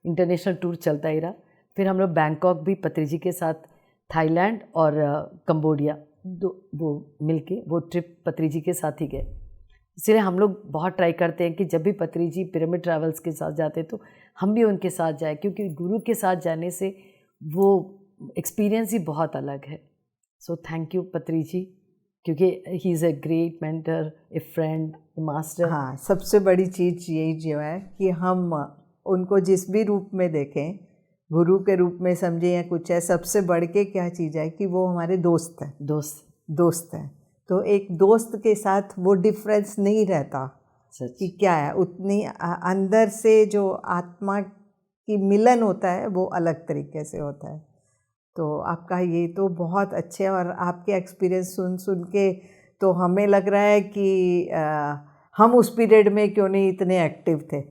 इंटरनेशनल टूर चलता ही रहा। फिर हम लोग बैंकॉक भी पत्री जी के साथ, थाईलैंड और कंबोडिया, वो मिलके वो ट्रिप पत्री जी के साथ ही गए। इसलिए हम लोग बहुत ट्राई करते हैं कि जब भी पत्री जी पिरामिड ट्रैवल्स के साथ जाते तो हम भी उनके साथ जाएं, क्योंकि गुरु के साथ जाने से वो एक्सपीरियंस ही बहुत अलग है। सो थैंक यू पत्री जी, क्योंकि he is a great mentor, A friend, A master. हाँ, सबसे बड़ी चीज़ यही जो है कि हम उनको जिस भी रूप में देखें, गुरु के रूप में समझें या कुछ है, सबसे बढ़ के क्या चीज़ है कि वो हमारे दोस्त हैं। दोस्त हैं, तो एक दोस्त के साथ वो डिफरेंस नहीं रहता सच कि क्या है, उतनी अंदर से जो आत्मा की मिलन होता है वो अलग तरीके से होता है। तो आपका ये तो बहुत अच्छे, और आपके एक्सपीरियंस सुन के तो हमें लग रहा है कि हम उस पीरियड में क्यों नहीं इतने एक्टिव थे।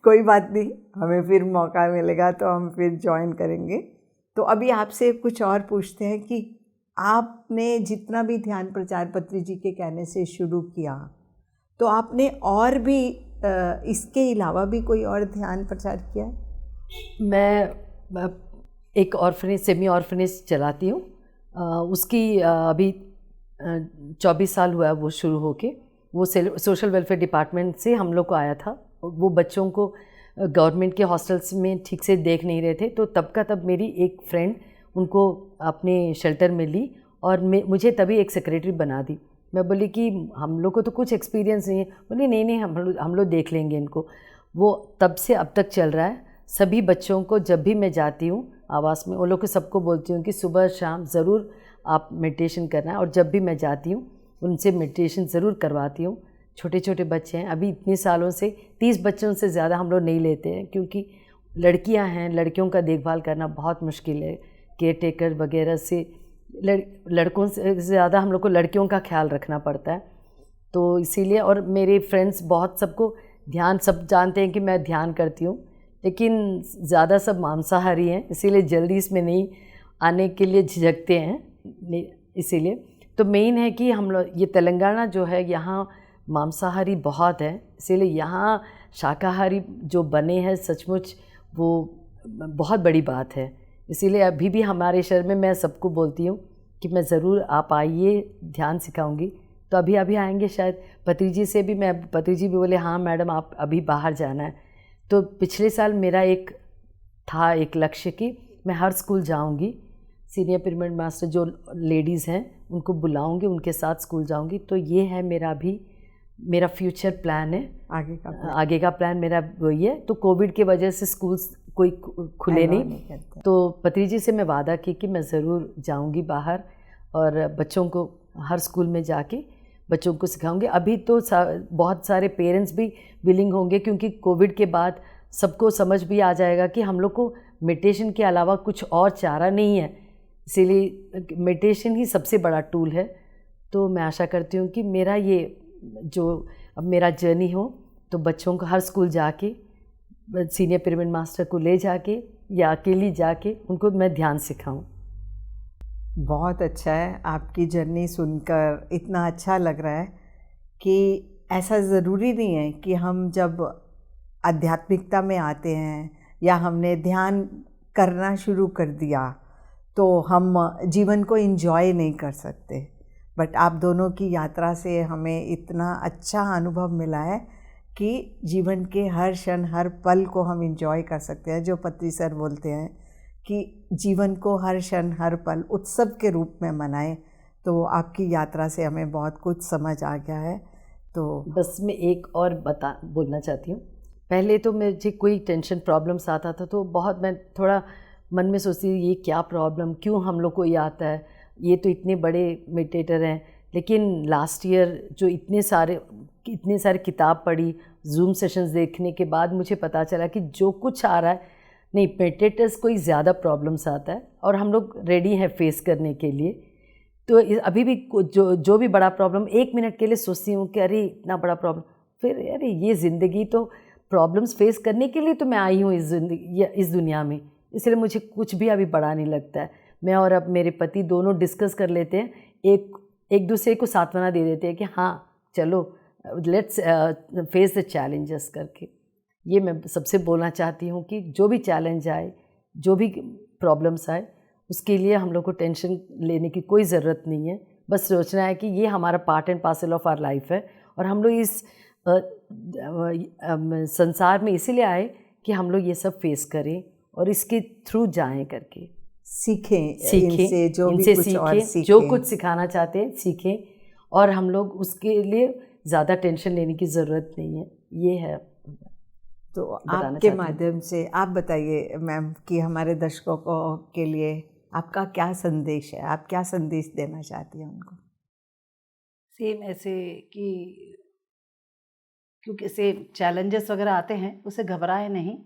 कोई बात नहीं, हमें फिर मौका मिलेगा तो हम फिर ज्वाइन करेंगे। तो अभी आपसे कुछ और पूछते हैं कि आपने जितना भी ध्यान प्रचार पत्री जी के कहने से शुरू किया, तो आपने और भी इसके अलावा भी कोई और ध्यान प्रचार किया? मैं एक ऑर्फनेज, सेमी ऑर्फनेज चलाती हूँ। उसकी अभी 24 साल हुआ है वो शुरू होके। वो सोशल वेलफेयर डिपार्टमेंट से हम लोग को आया था। वो बच्चों को गवर्नमेंट के हॉस्टल्स में ठीक से देख नहीं रहे थे, तो तब का तब मेरी एक फ्रेंड उनको अपने शेल्टर में ली और मुझे तभी एक सेक्रेटरी बना दी। मैं बोली कि हम लोग को तो कुछ एक्सपीरियंस नहीं है। बोली नहीं हम लोग देख लेंगे इनको। वो तब से अब तक चल रहा है। सभी बच्चों को जब भी मैं जाती हूँ आवास में, वो लोग को सबको बोलती हूँ कि सुबह शाम ज़रूर आप मेडिटेशन करना है, और जब भी मैं जाती हूँ उनसे मेडिटेशन ज़रूर करवाती हूँ। छोटे छोटे बच्चे हैं, अभी इतने सालों से 30 बच्चों से ज़्यादा हम लोग नहीं लेते हैं, क्योंकि लड़कियां हैं, लड़कियों का देखभाल करना बहुत मुश्किल है। केयर टेकर वगैरह से लड़कों से ज़्यादा हम लोग को लड़कियों का ख्याल रखना पड़ता है। तो इसीलिए, और मेरे फ्रेंड्स बहुत, सबको ध्यान, सब जानते हैं कि मैं ध्यान करती हूँ, लेकिन ज़्यादा सब मांसाहारी हैं, इसीलिए जल्दी इसमें नहीं आने के लिए झिझकते हैं। इसीलिए तो मेन है कि हम लोग, ये तेलंगाना जो है यहाँ मांसाहारी बहुत है, इसीलिए यहाँ शाकाहारी जो बने हैं सचमुच वो बहुत बड़ी बात है। इसीलिए अभी भी हमारे शहर में मैं सबको बोलती हूँ कि मैं ज़रूर, आप आइए, ध्यान सिखाऊंगी। तो अभी आएंगे शायद। पत्री जी से भी पत्री जी भी बोले हाँ मैडम आप अभी बाहर जाना है। तो पिछले साल मेरा एक लक्ष्य कि मैं हर स्कूल जाऊंगी, सीनियर पिरामिड मास्टर जो लेडीज़ हैं उनको बुलाऊंगी, उनके साथ स्कूल जाऊंगी। तो ये है मेरा फ्यूचर प्लान है, आगे का प्लान मेरा वही है। तो कोविड की वजह से स्कूल्स कोई खुले नहीं, तो पत्री जी से मैं वादा की कि मैं ज़रूर जाऊंगी बाहर और बच्चों को हर स्कूल में जाके बच्चों को सिखाऊंगी। अभी तो बहुत सारे पेरेंट्स भी विलिंग होंगे, क्योंकि कोविड के बाद सबको समझ भी आ जाएगा कि हम लोग को मेडिटेशन के अलावा कुछ और चारा नहीं है, इसीलिए मेडिटेशन ही सबसे बड़ा टूल है। तो मैं आशा करती हूँ कि मेरा ये जो अब मेरा जर्नी हो, तो बच्चों को हर स्कूल जाके, सीनियर पिरामिड मास्टर को ले जाके या अकेली जाके उनको मैं ध्यान सिखाऊं। बहुत अच्छा है, आपकी जर्नी सुनकर इतना अच्छा लग रहा है कि ऐसा ज़रूरी नहीं है कि हम जब आध्यात्मिकता में आते हैं या हमने ध्यान करना शुरू कर दिया तो हम जीवन को एंजॉय नहीं कर सकते। बट आप दोनों की यात्रा से हमें इतना अच्छा अनुभव मिला है कि जीवन के हर क्षण हर पल को हम एंजॉय कर सकते हैं। जो पत्री सर बोलते हैं कि जीवन को हर क्षण हर पल उत्सव के रूप में मनाएं, तो आपकी यात्रा से हमें बहुत कुछ समझ आ गया है। तो बस मैं एक और बोलना चाहती हूँ। पहले तो मुझे कोई टेंशन प्रॉब्लम्स आता था तो बहुत मैं थोड़ा मन में सोचती थी ये क्या प्रॉब्लम, क्यों हम लोग को ये आता है, ये तो इतने बड़े मेडिटेटर हैं। लेकिन लास्ट ईयर जो इतने सारे किताब पढ़ी, जूम सेशंस देखने के बाद मुझे पता चला कि जो कुछ आ रहा है, नहीं, मेडिटेटर्स को ही ज़्यादा प्रॉब्लम्स आता है और हम लोग रेडी हैं फेस करने के लिए। तो अभी भी जो भी बड़ा प्रॉब्लम, 1 मिनट के लिए सोचती हूँ कि अरे इतना बड़ा प्रॉब्लम, फिर अरे ये ज़िंदगी तो प्रॉब्लम्स फेस करने के लिए तो मैं आई हूँ इस दुनिया में, इसलिए मुझे कुछ भी अभी बड़ा नहीं लगता है। मैं और अब मेरे पति दोनों डिस्कस कर लेते हैं, एक दूसरे को सांत्वना दे देते हैं कि हाँ चलो लेट्स फेस द चैलेंजेस करके। ये मैं सबसे बोलना चाहती हूँ कि जो भी चैलेंज आए, जो भी प्रॉब्लम्स आए, उसके लिए हम लोग को टेंशन लेने की कोई ज़रूरत नहीं है। बस सोचना है कि ये हमारा part and parcel of our life है और हम लोग इस संसार में इसीलिए आए कि हम लोग ये सब फेस करें और इसके थ्रू जाएं करके सीखें इनसे, जो भी इनसे कुछ और सीखें, जो कुछ सिखाना चाहते हैं सीखें, और हम लोग उसके लिए ज़्यादा टेंशन लेने की ज़रूरत नहीं है। ये है। तो आपके माध्यम से आप बताइए मैम कि हमारे दर्शकों को के लिए आपका क्या संदेश है, आप क्या संदेश देना चाहती हैं उनको? सेम ऐसे कि क्योंकि से चैलेंजेस वगैरह आते हैं उससे घबराए नहीं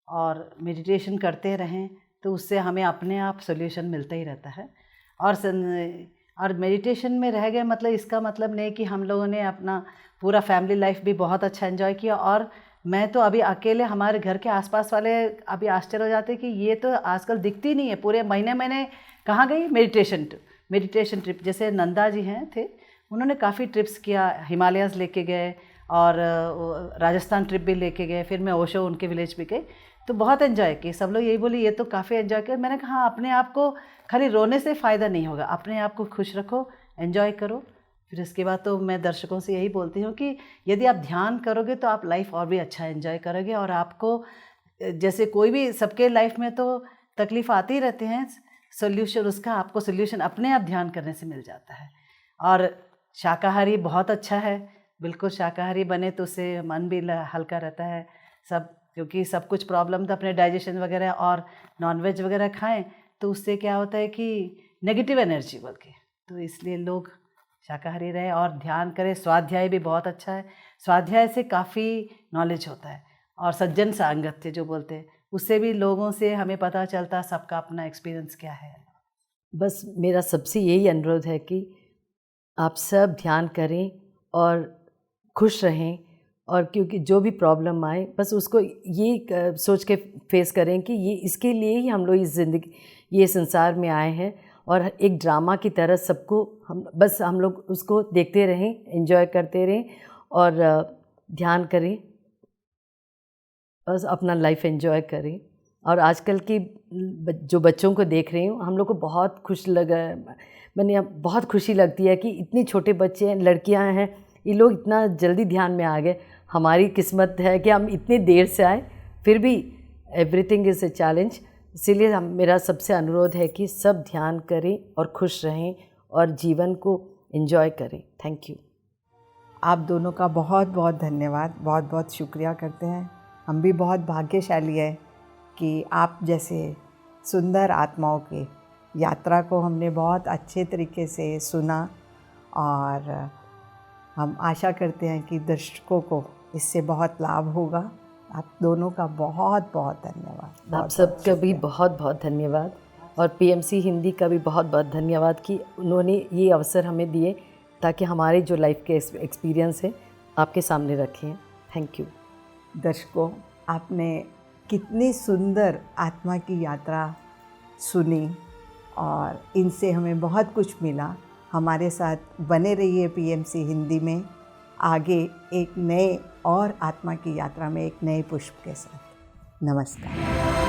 और मेडिटेशन करते रहें, तो उससे हमें अपने आप सोल्यूशन मिलता ही रहता है। और मेडिटेशन में रह गए मतलब इसका मतलब नहीं कि हम लोगों ने अपना पूरा फैमिली लाइफ भी बहुत अच्छा एंजॉय किया। और मैं तो अभी अकेले, हमारे घर के आसपास वाले अभी आश्चर्य हो जाते कि ये तो आजकल दिखती नहीं है, पूरे महीने कहाँ गई मेडिटेशन ट्रिप। जैसे नंदा जी हैं थे, उन्होंने काफ़ी ट्रिप्स किया, हिमालयाज़ लेके गए और राजस्थान ट्रिप भी लेके गए, फिर मैं ओशो उनके विलेज भी गई, तो बहुत एंजॉय किए। सब लोग यही बोले ये तो काफ़ी एंजॉय किया। मैंने कहा हाँ, अपने आप को खाली रोने से फ़ायदा नहीं होगा, अपने आप को खुश रखो, एंजॉय करो। फिर इसके बाद तो मैं दर्शकों से यही बोलती हूँ कि यदि आप ध्यान करोगे तो आप लाइफ और भी अच्छा एंजॉय करोगे। और आपको जैसे कोई भी, सबके लाइफ में तो तकलीफ़ आती ही रहती हैं, सोल्यूशन उसका आपको सोल्यूशन अपने आप ध्यान करने से मिल जाता है। और शाकाहारी बहुत अच्छा है, बिल्कुल शाकाहारी बने तो उससे मन भी हल्का रहता है सब, क्योंकि सब कुछ प्रॉब्लम तो अपने डाइजेशन वगैरह, और नॉनवेज वगैरह खाएं तो उससे क्या होता है कि नेगेटिव एनर्जी बोल के, तो इसलिए लोग शाकाहारी रहें और ध्यान करें। स्वाध्याय भी बहुत अच्छा है, स्वाध्याय से काफ़ी नॉलेज होता है। और सज्जन सांगत्य जो बोलते हैं, उससे भी लोगों से हमें पता चलता सबका अपना एक्सपीरियंस क्या है। बस मेरा सबसे यही अनुरोध है कि आप सब ध्यान करें और खुश रहें, और क्योंकि जो भी प्रॉब्लम आए बस उसको ये सोच के फेस करें कि ये इसके लिए ही हम लोग इस ज़िंदगी, ये संसार में आए हैं, और एक ड्रामा की तरह सबको हम लोग उसको देखते रहें, एंजॉय करते रहें और ध्यान करें, बस अपना लाइफ एंजॉय करें। और आजकल की जो बच्चों को देख रही हूँ, हम लोग को बहुत खुश लगा, मैंने बहुत खुशी लगती है कि इतने छोटे बच्चे हैं, लड़कियां हैं, ये लोग इतना जल्दी ध्यान में आ गए। हमारी किस्मत है कि हम इतने देर से आए, फिर भी एवरीथिंग इज़ ए चैलेंज। इसीलिए मेरा सबसे अनुरोध है कि सब ध्यान करें और खुश रहें और जीवन को एंजॉय करें। Thank you. आप दोनों का बहुत बहुत धन्यवाद, बहुत बहुत शुक्रिया करते हैं। हम भी बहुत भाग्यशाली है कि आप जैसे सुंदर आत्माओं की यात्रा को हमने बहुत अच्छे तरीके से सुना, और हम आशा करते हैं कि दर्शकों को इससे बहुत लाभ होगा। आप दोनों का बहुत बहुत धन्यवाद। आप सबका भी बहुत बहुत धन्यवाद, और पीएमसी हिंदी का भी बहुत बहुत धन्यवाद कि उन्होंने ये अवसर हमें दिए ताकि हमारे जो लाइफ के एक्सपीरियंस है आपके सामने रखें। Thank you. दर्शकों, आपने कितनी सुंदर आत्मा की यात्रा सुनी और इनसे हमें बहुत कुछ मिला। हमारे साथ बने रहिए पीएमसी हिंदी में, आगे एक नए और आत्मा की यात्रा में एक नए पुष्प के साथ। नमस्कार।